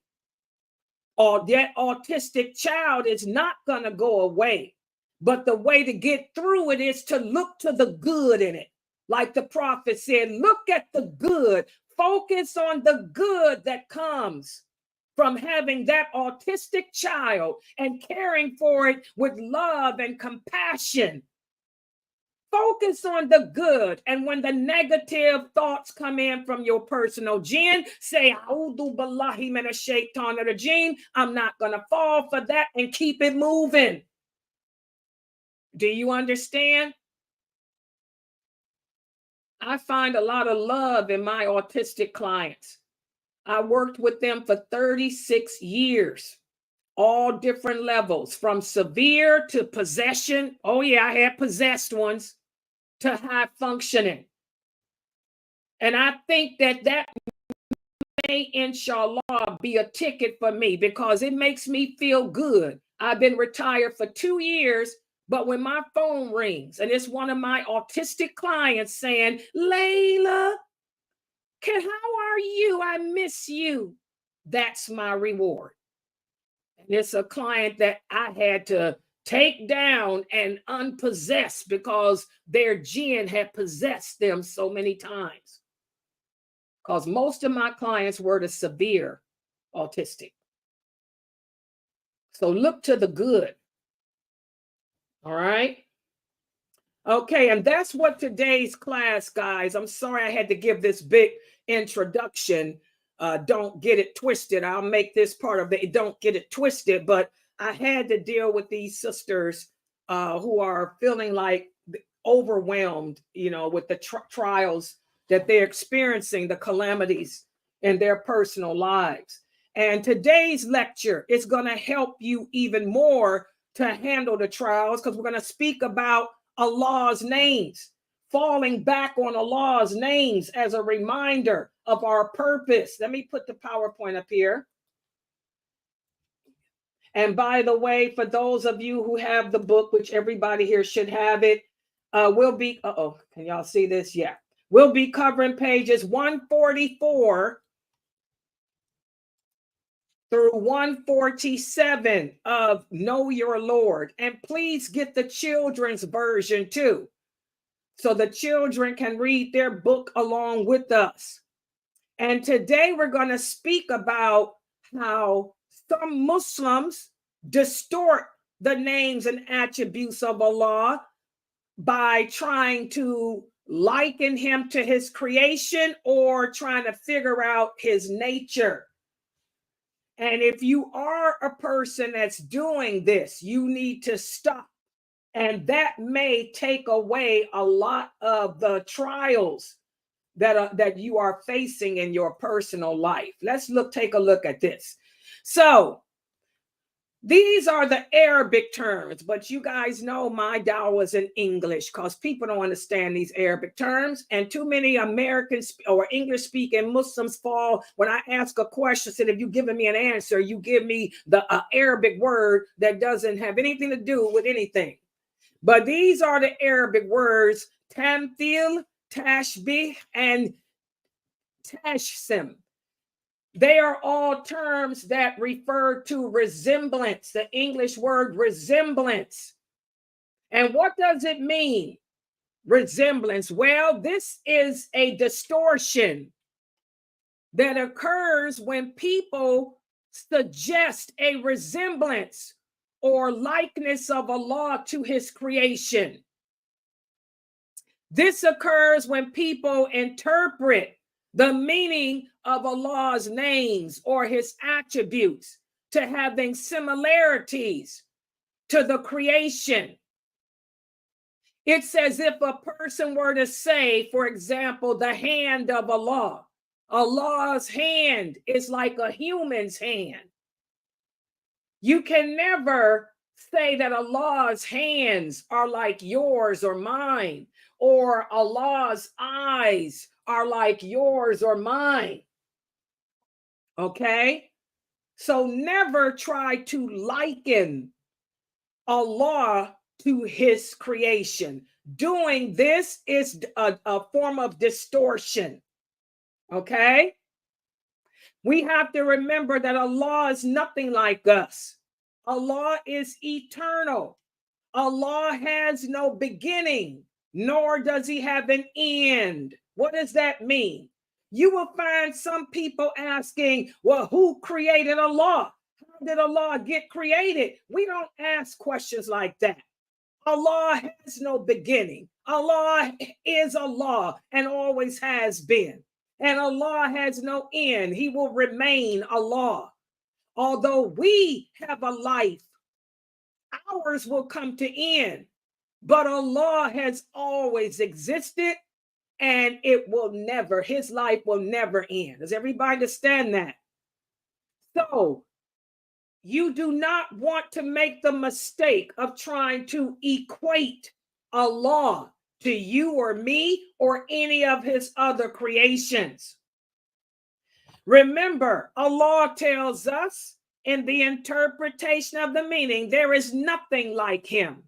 Speaker 7: or that autistic child is not going to go away, but the way to get through it is to look to the good in it. Like the prophet said, look at the good, focus on the good that comes from having that autistic child and caring for it with love and compassion. Focus on the good. And when the negative thoughts come in from your personal jinn, say, A'udhu billahi minash shaitanir rajim. I'm not going to fall for that, and keep it moving. Do you understand? I find a lot of love in my autistic clients. I worked with them for 36 years, all different levels, from severe to possession. Oh yeah, I had possessed ones, to high functioning. And I think that may, inshallah, be a ticket for me, because it makes me feel good. I've been retired for 2 years, but when my phone rings and it's one of my autistic clients saying, Layla, how are you? I miss you. That's my reward. And it's a client that I had to take down and unpossess because their jinn had possessed them so many times. Because most of my clients were the severe autistic. So look to the good. All right. Okay, and that's what today's class, guys. I'm sorry I had to give this big introduction. Don't get it twisted. I'll make this part of it. Don't get it twisted. But I had to deal with these sisters who are feeling like overwhelmed, with the trials that they're experiencing, the calamities in their personal lives. And today's lecture is going to help you even more to handle the trials, because we're going to speak about Allah's names, falling back on Allah's names as a reminder of our purpose. Let me put the PowerPoint up here. And by the way, for those of you who have the book, which everybody here should have it, we'll be, can y'all see this? Yeah. We'll be covering pages 144 through 147 of Know Your Lord. And please get the children's version too, so the children can read their book along with us. And today we're going to speak about how some Muslims distort the names and attributes of Allah by trying to liken him to his creation or trying to figure out his nature. And if you are a person that's doing this, you need to stop. And that may take away a lot of the trials that you are facing in your personal life. Let's take a look at this. So these are the Arabic terms, but you guys know my dawah is in English, because people don't understand these Arabic terms. And too many Americans or English speaking Muslims fall when I ask a question, said, if you're giving me an answer, you give me the Arabic word that doesn't have anything to do with anything. But these are the Arabic words tamthil, tashbih, and tashsim. They are all terms that refer to resemblance, the English word resemblance. And what does it mean, resemblance? Well, this is a distortion that occurs when people suggest a resemblance or likeness of Allah to his creation. This occurs when people interpret the meaning of Allah's names or his attributes to having similarities to the creation. It's as if a person were to say, for example, the hand of Allah. Allah's hand is like a human's hand. You can never say that Allah's hands are like yours or mine, or Allah's eyes are like yours or mine. Okay? So never try to liken Allah to his creation. Doing this is a form of distortion. Okay? We have to remember that Allah is nothing like us. Allah is eternal. Allah has no beginning, nor does he have an end. What does that mean? You will find some people asking, well, who created Allah? How did Allah get created? We don't ask questions like that. Allah has no beginning. Allah is Allah and always has been. And Allah has no end. He will remain Allah. Although we have a life, ours will come to end. But Allah has always existed, and it will never, his life will never end. Does everybody understand that? So you do not want to make the mistake of trying to equate Allah to you or me or any of his other creations. Remember, Allah tells us in the interpretation of the meaning, there is nothing like him.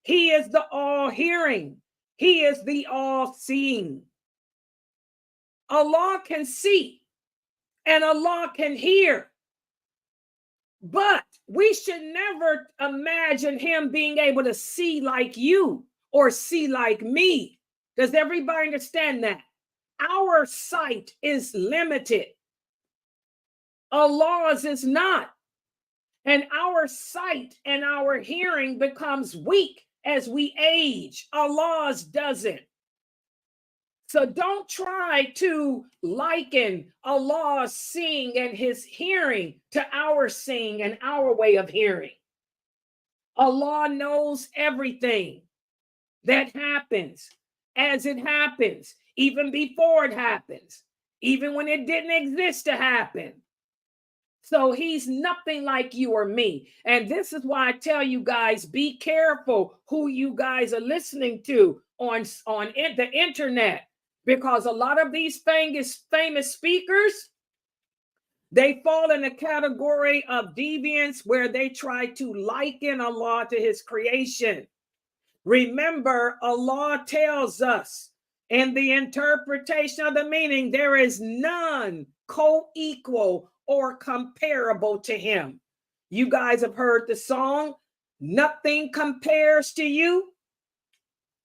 Speaker 7: He is the all-hearing. He is the all-seeing. Allah can see and Allah can hear. But we should never imagine him being able to see like you or see like me. Does everybody understand that? Our sight is limited. Allah's is not. And our sight and our hearing becomes weak as we age. Allah's doesn't. So don't try to liken Allah's seeing and his hearing to our seeing and our way of hearing. Allah knows everything that happens as it happens, even before it happens, even when it didn't exist to happen. So he's nothing like you or me. And this is why I tell you guys, be careful who you guys are listening to on the internet. Because a lot of these famous speakers, they fall in the category of deviance where they try to liken Allah to his creation. Remember, Allah tells us in the interpretation of the meaning, there is none co-equal or comparable to him. You guys have heard the song, nothing compares to you.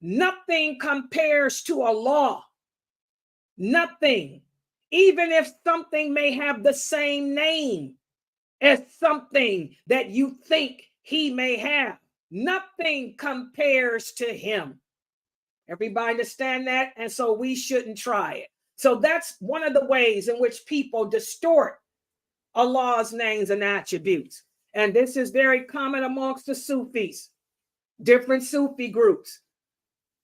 Speaker 7: Nothing compares to Allah. Nothing. Even if something may have the same name as something that you think he may have, nothing compares to him. Everybody understand that? And so we shouldn't try it. So that's one of the ways in which people distort Allah's names and attributes. And this is very common amongst the Sufis, different Sufi groups.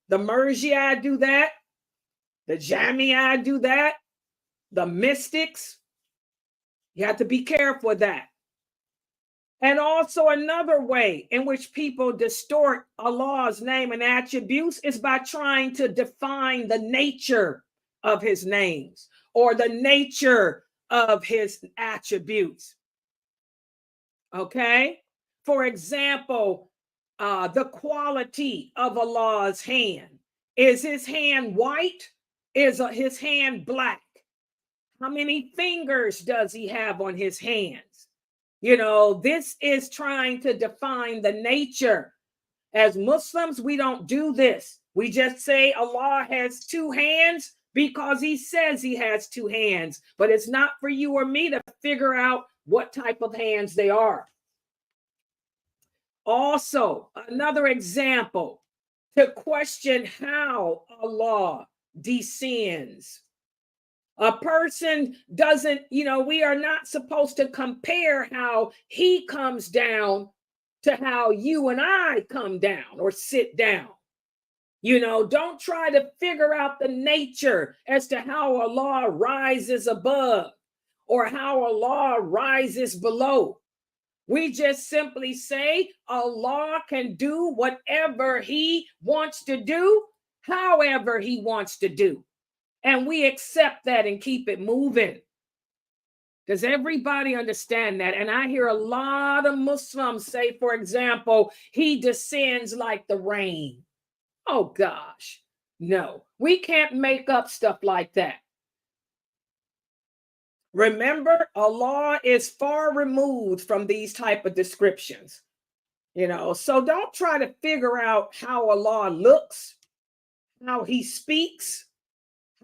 Speaker 7: The Murji'a do that. The Jami'a do that. The mystics. You have to be careful of that. And also another way in which people distort Allah's name and attributes is by trying to define the nature of his names or the nature of his attributes. Okay? For example, the quality of Allah's hand. Is his hand white? Is his hand black? How many fingers does he have on his hands? You know, this is trying to define the nature. As Muslims, we don't do this. We just say Allah has two hands because he says he has two hands, but it's not for you or me to figure out what type of hands they are. Also, another example to question how Allah descends. A person doesn't, you know, we are not supposed to compare how he comes down to how you and I come down or sit down. You know, don't try to figure out the nature as to how Allah rises above or how Allah rises below. We just simply say Allah can do whatever he wants to do, however he wants to do. And we accept that and keep it moving. Does everybody understand that? And I hear a lot of Muslims say, for example, he descends like the rain. Oh gosh, no, we can't make up stuff like that. Remember, Allah is far removed from these type of descriptions, you know, so don't try to figure out how Allah looks, how he speaks,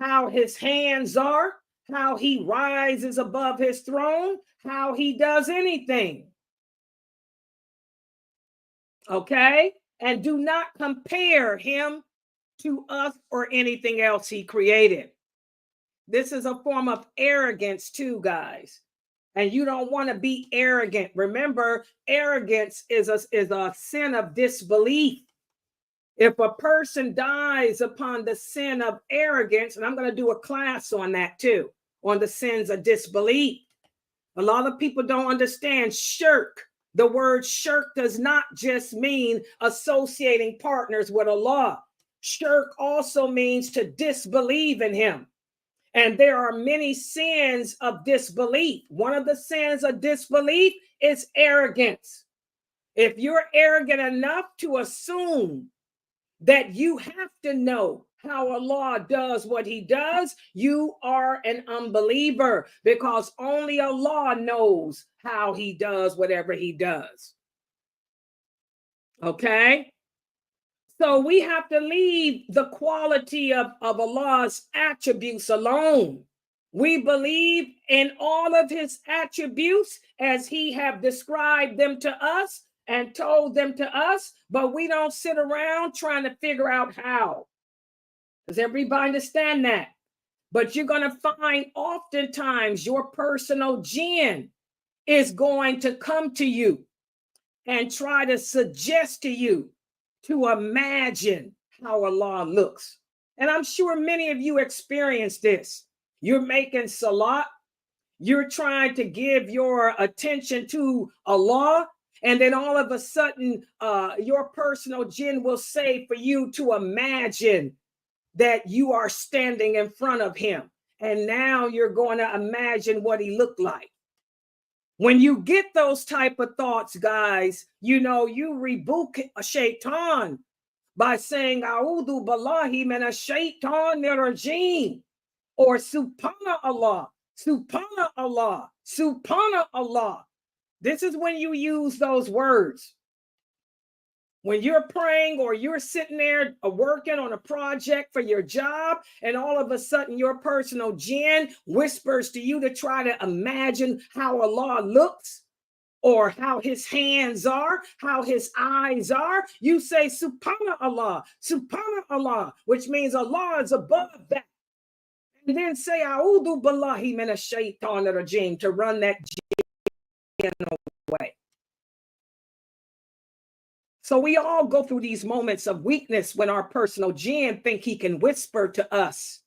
Speaker 7: how his hands are, how he rises above his throne, how he does anything. Okay? And do not compare him to us or anything else he created. This is a form of arrogance too, guys. And you don't want to be arrogant. Remember, arrogance is a sin of disbelief. If a person dies upon the sin of arrogance, and I'm going to do a class on that too, on the sins of disbelief. A lot of people don't understand shirk. The word shirk does not just mean associating partners with Allah. Shirk also means to disbelieve in him. And there are many sins of disbelief. One of the sins of disbelief is arrogance. If you're arrogant enough to assume that you have to know how Allah does what he does, you are an unbeliever, because only Allah knows how he does whatever he does. Okay? So we have to leave the quality of Allah's attributes alone. We believe in all of his attributes as he have described them to us and told them to us, but we don't sit around trying to figure out how. Does everybody understand that? But you're going to find oftentimes your personal jinn is going to come to you and try to suggest to you to imagine how Allah looks. And I'm sure many of you experience this. You're making salat, you're trying to give your attention to Allah, and then all of a sudden, your personal jinn will say for you to imagine that you are standing in front of him. And now you're going to imagine what he looked like. When you get those type of thoughts, guys, you know, you rebuke a shaitan by saying, A'udhu billahi minash shaitanir rajim, or Subhanallah, Subhanallah, Subhanallah. This is when you use those words. When you're praying or you're sitting there working on a project for your job, and all of a sudden your personal jinn whispers to you to try to imagine how Allah looks, or how his hands are, how his eyes are, you say Subhanallah, Subhanallah, which means Allah is above that. And then say A'udhu billahi minash shaitanir rajim to run that jinn away. So we all go through these moments of weakness when our personal jinn think he can whisper to us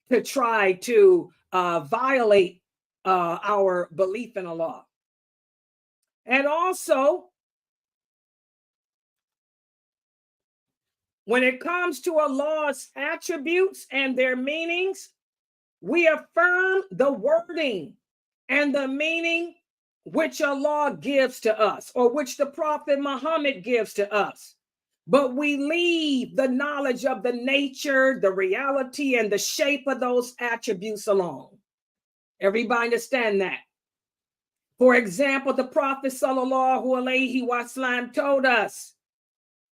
Speaker 7: to try to violate our belief in Allah. And also, when it comes to Allah's attributes and their meanings, we affirm the wording and the meaning which Allah gives to us, or which the Prophet Muhammad gives to us. But we leave the knowledge of the nature, the reality, and the shape of those attributes alone. Everybody understand that? For example, the Prophet sallallahu alaihi wasallam told us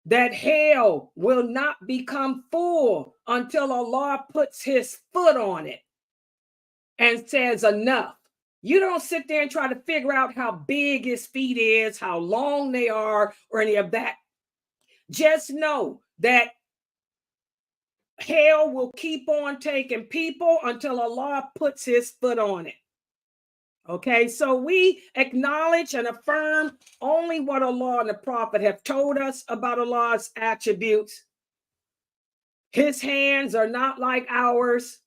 Speaker 7: that hell will not become full until Allah puts his foot on it and says enough. You don't sit there and try to figure out how big his feet is, how long they are, or any of that. Just know that hell will keep on taking people until Allah puts his foot on it. Okay, so we acknowledge and affirm only what Allah and the Prophet have told us about Allah's attributes. His hands are not like ours.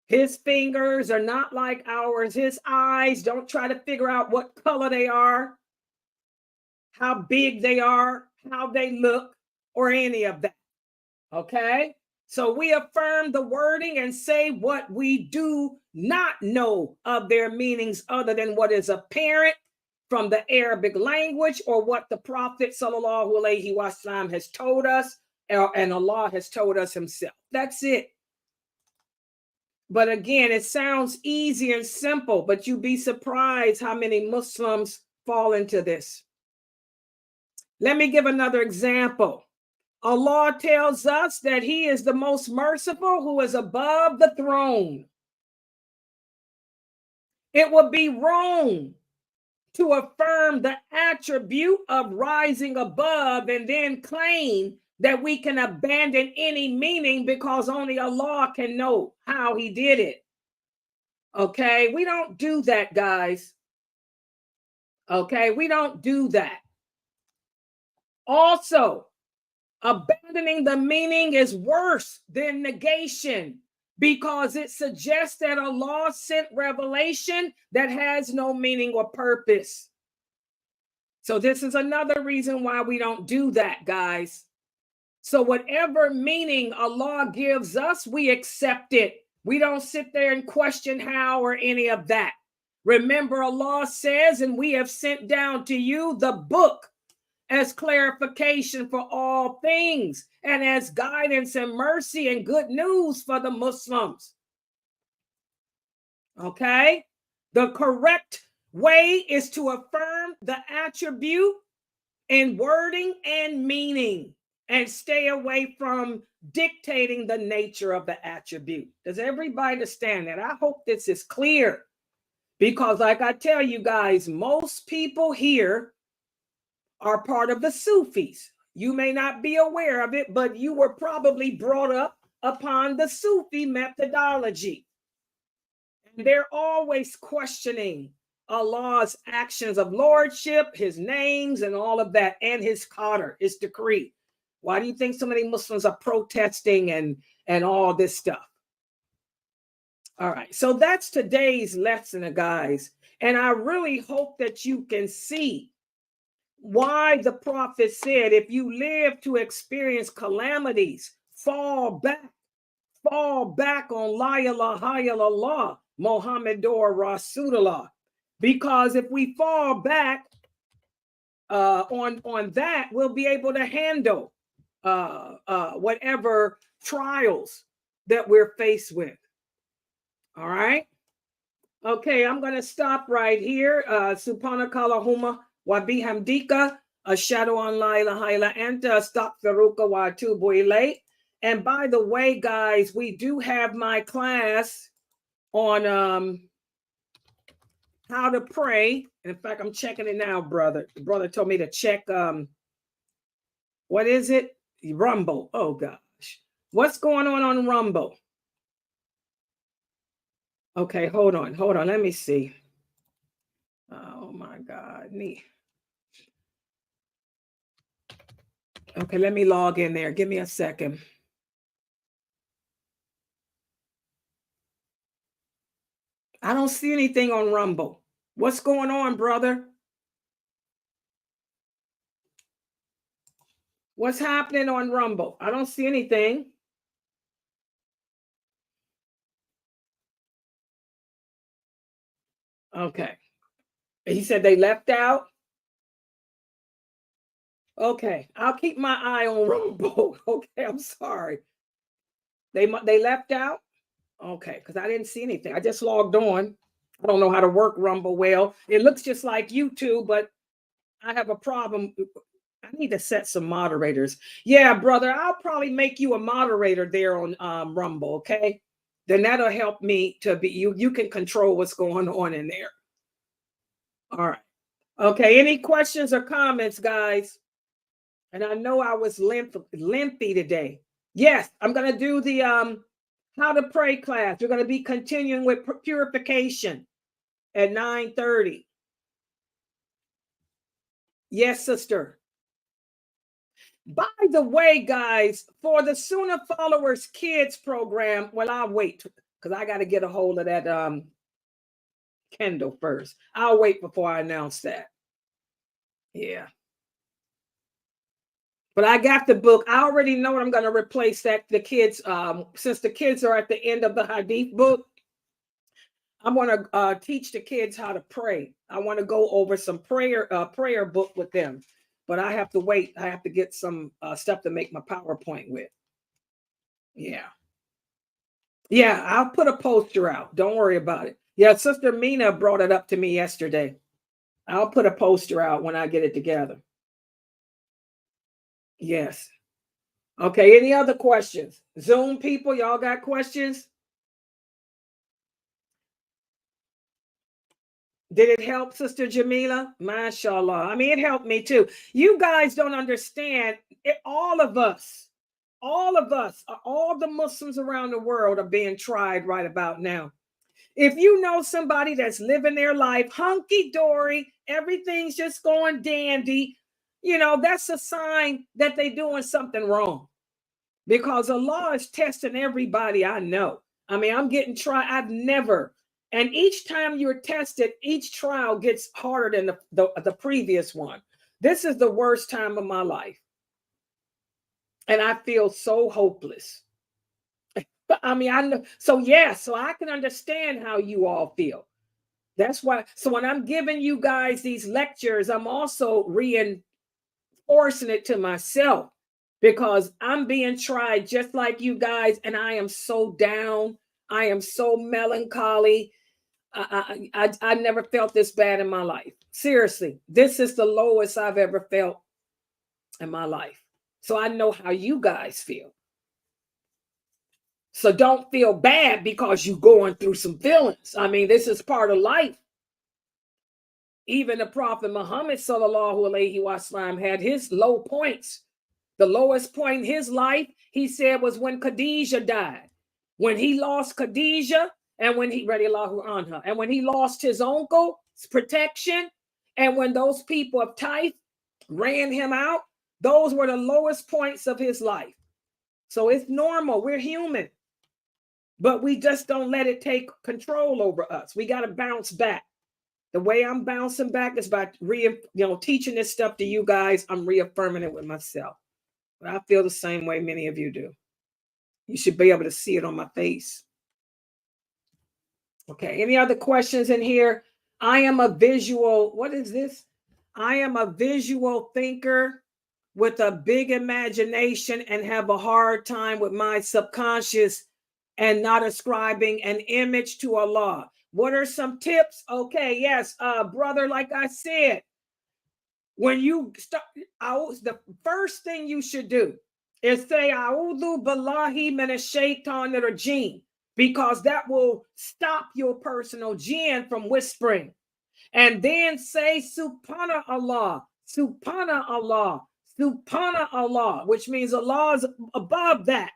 Speaker 7: His fingers are not like ours. His eyes, don't try to figure out what color they are, how big they are, how they look, or any of that. Okay? So we affirm the wording and say what we do not know of their meanings other than what is apparent from the Arabic language or what the Prophet sallallahu alaihi wasallam has told us, and Allah has told us himself. That's it. But again, it sounds easy and simple, but you'd be surprised how many Muslims fall into this. Let me give another example. Allah tells us that he is the most merciful who is above the throne. It would be wrong to affirm the attribute of rising above and then claim that we can abandon any meaning because only Allah can know how he did it. Okay, we don't do that, guys. Okay, we don't do that. Also, abandoning the meaning is worse than negation because it suggests that Allah sent revelation that has no meaning or purpose. So this is another reason why we don't do that, guys. So whatever meaning Allah gives us, we accept it. We don't sit there and question how or any of that. Remember, Allah says, and we have sent down to you the book as clarification for all things and as guidance and mercy and good news for the Muslims. Okay? The correct way is to affirm the attribute in wording and meaning and stay away from dictating the nature of the attribute. Does everybody understand that? I hope this is clear because like I tell you guys, most people here are part of the Sufis. You may not be aware of it, but you were probably brought up upon the Sufi methodology. And they're always questioning Allah's actions of lordship, his names, and all of that, and his qadr, his decree. Why do you think so many Muslims are protesting and all this stuff? All right, so that's today's lesson, guys. And I really hope that you can see why the Prophet said, if you live to experience calamities, fall back on La ilaha illallah, Muhammadur Rasulullah. Because if we fall back on that, we'll be able to handle whatever trials that we're faced with. All right. Okay, I'm going to stop right here. Subhanakallahumma wa bihamdika ashhadu an la ilaha illa anta astaghfiruka wa atubu ilayk. And by the way, guys, we do have my class on how to pray. In fact, I'm checking it now, brother. The brother told me to check what is it? Rumble. Oh gosh. What's going on Rumble? Okay, hold on. Let me see. Oh my God, me. Okay, let me log in there. Give me a second. I don't see anything on Rumble. What's going on, brother? What's happening on Rumble? I don't see anything. Okay. He said they left out. Okay, I'll keep my eye on Rumble. Okay, I'm sorry. They left out. Okay, because I didn't see anything. I just logged on. I don't know how to work Rumble well. It looks just like YouTube, but I have a problem. I need to set some moderators. Yeah, brother, I'll probably make you a moderator there on Rumble. Okay, then that'll help me to be you. You can control what's going on in there. All right. Okay. Any questions or comments, guys? And I know I was lengthy today. Yes, I'm going to do the how to pray class. We're going to be continuing with purification at 9:30. Yes, sister. By the way, guys, for the Sunnahfollowers kids program, well, I'll wait because I got to get a hold of that Kendall first. I'll wait before I announce that. Yeah. But I got the book. I already know what I'm going to replace the kids. Since the kids are at the end of the Hadith book, I'm going to teach the kids how to pray. I want to go over some prayer book with them. But I have to wait. I have to get some stuff to make my PowerPoint with. Yeah. Yeah, I'll put a poster out. Don't worry about it. Yeah, Sister Mina brought it up to me yesterday. I'll put a poster out when I get it together. Yes. Okay, any other questions? Zoom people, y'all got questions? Did it help, Sister Jamila? MashaAllah. I mean, it helped me too. You guys don't understand. All of us, all the Muslims around the world are being tried right about now. If you know somebody that's living their life hunky-dory, everything's just going dandy, that's a sign that they're doing something wrong. Because Allah is testing everybody I know. I mean, I'm getting tried. I've never. And each time you're tested, each trial gets harder than the previous one. This is the worst time of my life. And I feel so hopeless. I mean, I know. So I can understand how you all feel. That's why. So when I'm giving you guys these lectures, I'm also reinforcing it to myself. Because I'm being tried just like you guys, and I am so down. I am so melancholy. I never felt this bad in my life. Seriously, this is the lowest I've ever felt in my life. So I know how you guys feel. So don't feel bad because you're going through some feelings. I mean, this is part of life. Even the Prophet Muhammad sallallahu alaihi wasallam had his low points. The lowest point in his life, he said, was when Khadijah died. When he lost Khadijah, and when he radiallahu anha, and when he lost his uncle's protection, and when those people of Taif ran him out, those were the lowest points of his life. So it's normal. We're human. But we just don't let it take control over us. We got to bounce back. The way I'm bouncing back is by teaching this stuff to you guys. I'm reaffirming it with myself. But I feel the same way many of you do. You should be able to see it on my face. Okay, any other questions in here? I am a visual, what is this? I am a visual thinker with a big imagination and have a hard time with my subconscious and not ascribing an image to Allah. What are some tips? Okay, yes, brother, like I said, when you start, the first thing you should do is say, A'udhu billahi minash shaitanir rajim, because that will stop your personal jinn from whispering. And then say, Subhanallah, Subhanallah, Subhanallah, which means Allah is above that.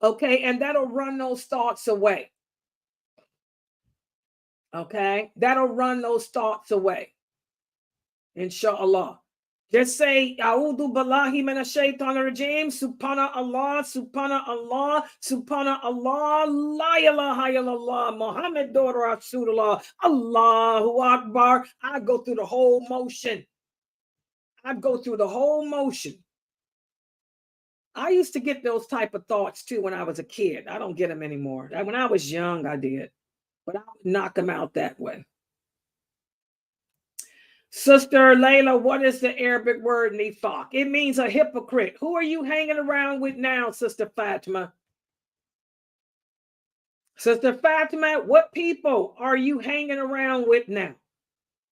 Speaker 7: Okay, and that'll run those thoughts away. Okay, that'll run those thoughts away. Inshallah. Just say, A'udhu billahi minash shaitanir rajim, Subhanallah, Subhanallah, Subhanallah, La ilaha illallah, Muhammadur Rasulullah, Allahu Akbar. I go through the whole motion. I used to get those type of thoughts too when I was a kid. I don't get them anymore. When I was young, I did. But I would knock them out that way. Sister Layla, what is the Arabic word nifaq? It means a hypocrite. Who are you hanging around with now, Sister Fatima? Sister Fatima, what people are you hanging around with now?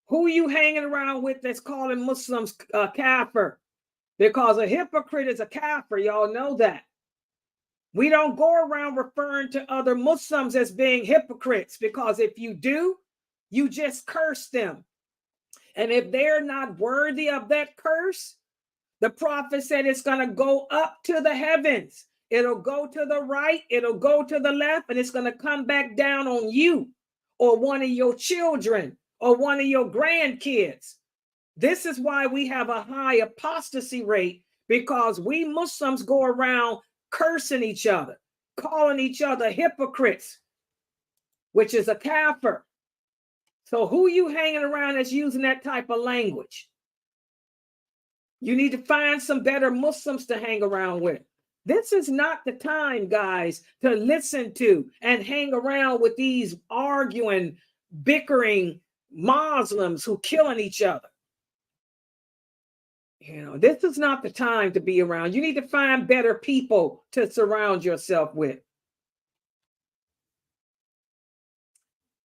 Speaker 7: Who are you hanging around with that's calling Muslims kafir? Because a hypocrite is a kafir. Y'all know that. We don't go around referring to other Muslims as being hypocrites, because if you do, you just curse them. And if they're not worthy of that curse, the prophet said it's going to go up to the heavens. It'll go to the right, it'll go to the left, and it's going to come back down on you or one of your children or one of your grandkids. This is why we have a high apostasy rate, because we Muslims go around cursing each other, calling each other hypocrites, which is a kafir. So who you hanging around that's using that type of language? You need to find some better Muslims to hang around with. This is not the time, guys, to listen to and hang around with these arguing, bickering Muslims who killing each other. You know, this is not the time to be around. You need to find better people to surround yourself with.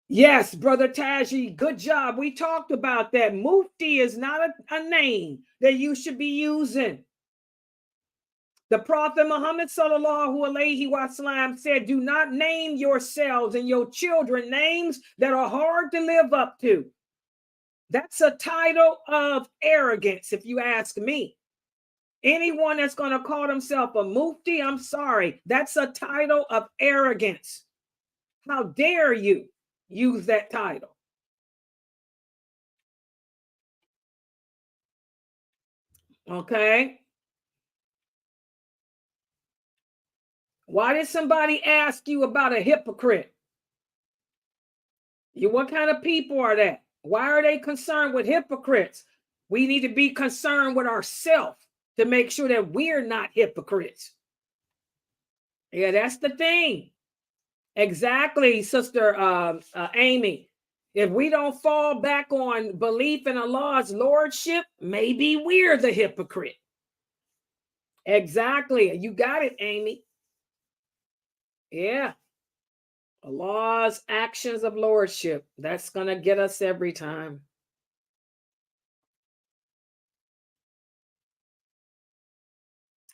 Speaker 7: Yes, Brother Taji, good job. We talked about that. Mufti is not a name that you should be using. The Prophet Muhammad sallallahu alaihi wasallam said, do not name yourselves and your children names that are hard to live up to. That's a title of arrogance, if you ask me. Anyone that's going to call himself a mufti, I'm sorry, that's a title of arrogance. How dare you use that title? Okay. Why did somebody ask you about a hypocrite? What kind of people are that? Why are they concerned with hypocrites? We need to be concerned with ourselves to make sure that we're not hypocrites. Yeah, that's the thing. Exactly, Sister Amy. If we don't fall back on belief in Allah's lordship, maybe we're the hypocrite. Exactly. You got it, Amy. Yeah. Allah's actions of lordship. That's going to get us every time.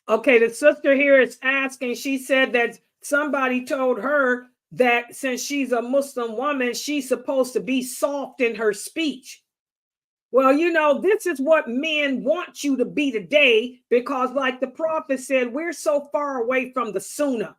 Speaker 7: Okay, the sister here is asking, she said that somebody told her that since she's a Muslim woman, she's supposed to be soft in her speech. Well, you know, this is what men want you to be today, because like the prophet said, we're so far away from the Sunnah.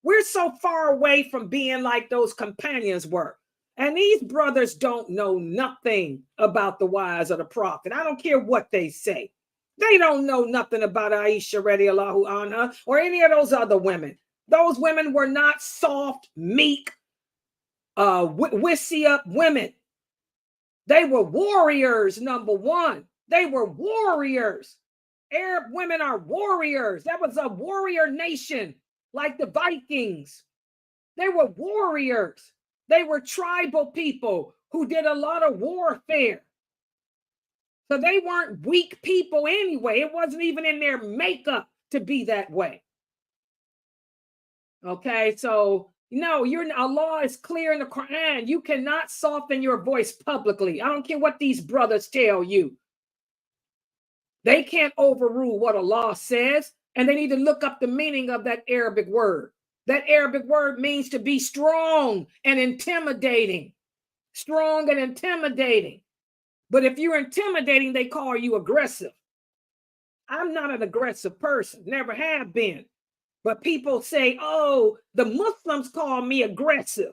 Speaker 7: We're so far away from being like those companions were. And these brothers don't know nothing about the wives of the prophet. I don't care what they say. They don't know nothing about Aisha radiallahu anha or any of those other women. Those women were not soft, meek, wissy up women. They were warriors, number one. They were warriors. Arab women are warriors. That was a warrior nation, like the Vikings. They were warriors. They were tribal people who did a lot of warfare. So they weren't weak people anyway. It wasn't even in their makeup to be that way. Okay, so no, Allah is clear in the Quran. You cannot soften your voice publicly. I don't care what these brothers tell you. They can't overrule what Allah says, and they need to look up the meaning of that Arabic word. That Arabic word means to be strong and intimidating. Strong and intimidating. But if you're intimidating, they call you aggressive. I'm not an aggressive person, never have been. But people say, oh, the Muslims call me aggressive.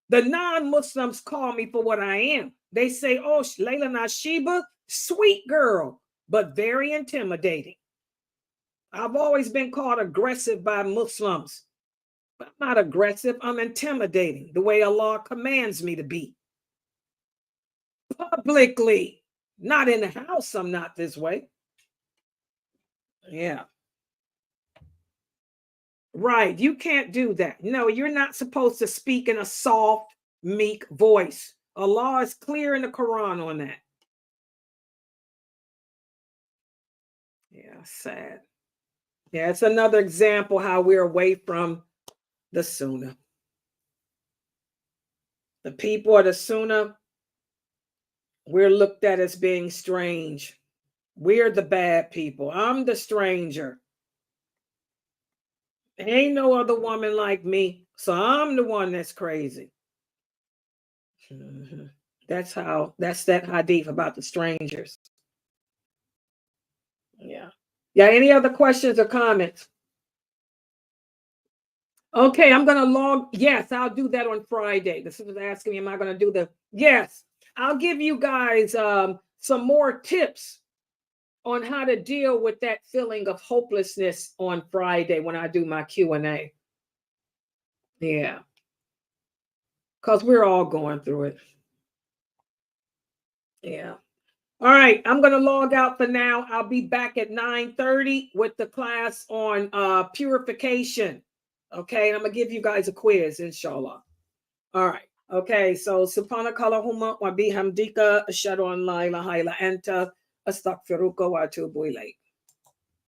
Speaker 7: The non-Muslims call me for what I am. They say, oh, Layla Nashiba, sweet girl, but very intimidating. I've always been called aggressive by Muslims. But I'm not aggressive, I'm intimidating, the way Allah commands me to be. Publicly, not in the house, I'm not this way. Yeah. Right, you can't do that. No, you're not supposed to speak in a soft, meek voice. Allah is clear in the Quran on that. Yeah, sad. Yeah, it's another example how we're away from the Sunnah. The people of the Sunnah, we're looked at as being strange. We're the bad people. I'm the stranger. Ain't no other woman like me, so I'm the one that's crazy. Mm-hmm. That's that hadith about the strangers. Yeah. Yeah. Any other questions or comments? Okay, I'm going to log. Yes, I'll do that on Friday. This is asking me, am I going to do the? Yes, I'll give you guys some more tips on how to deal with that feeling of hopelessness on Friday when I do my Q&A. Yeah, because we're all going through it. Yeah. All right, I'm going to log out for now. I'll be back at 9:30 with the class on purification. Okay, and I'm going to give you guys a quiz, inshallah. All right. Okay, so subhanakallahumma wa bihamdika ashhadu an la ilaha illa anta astaghfiruka wa atubu ilayk.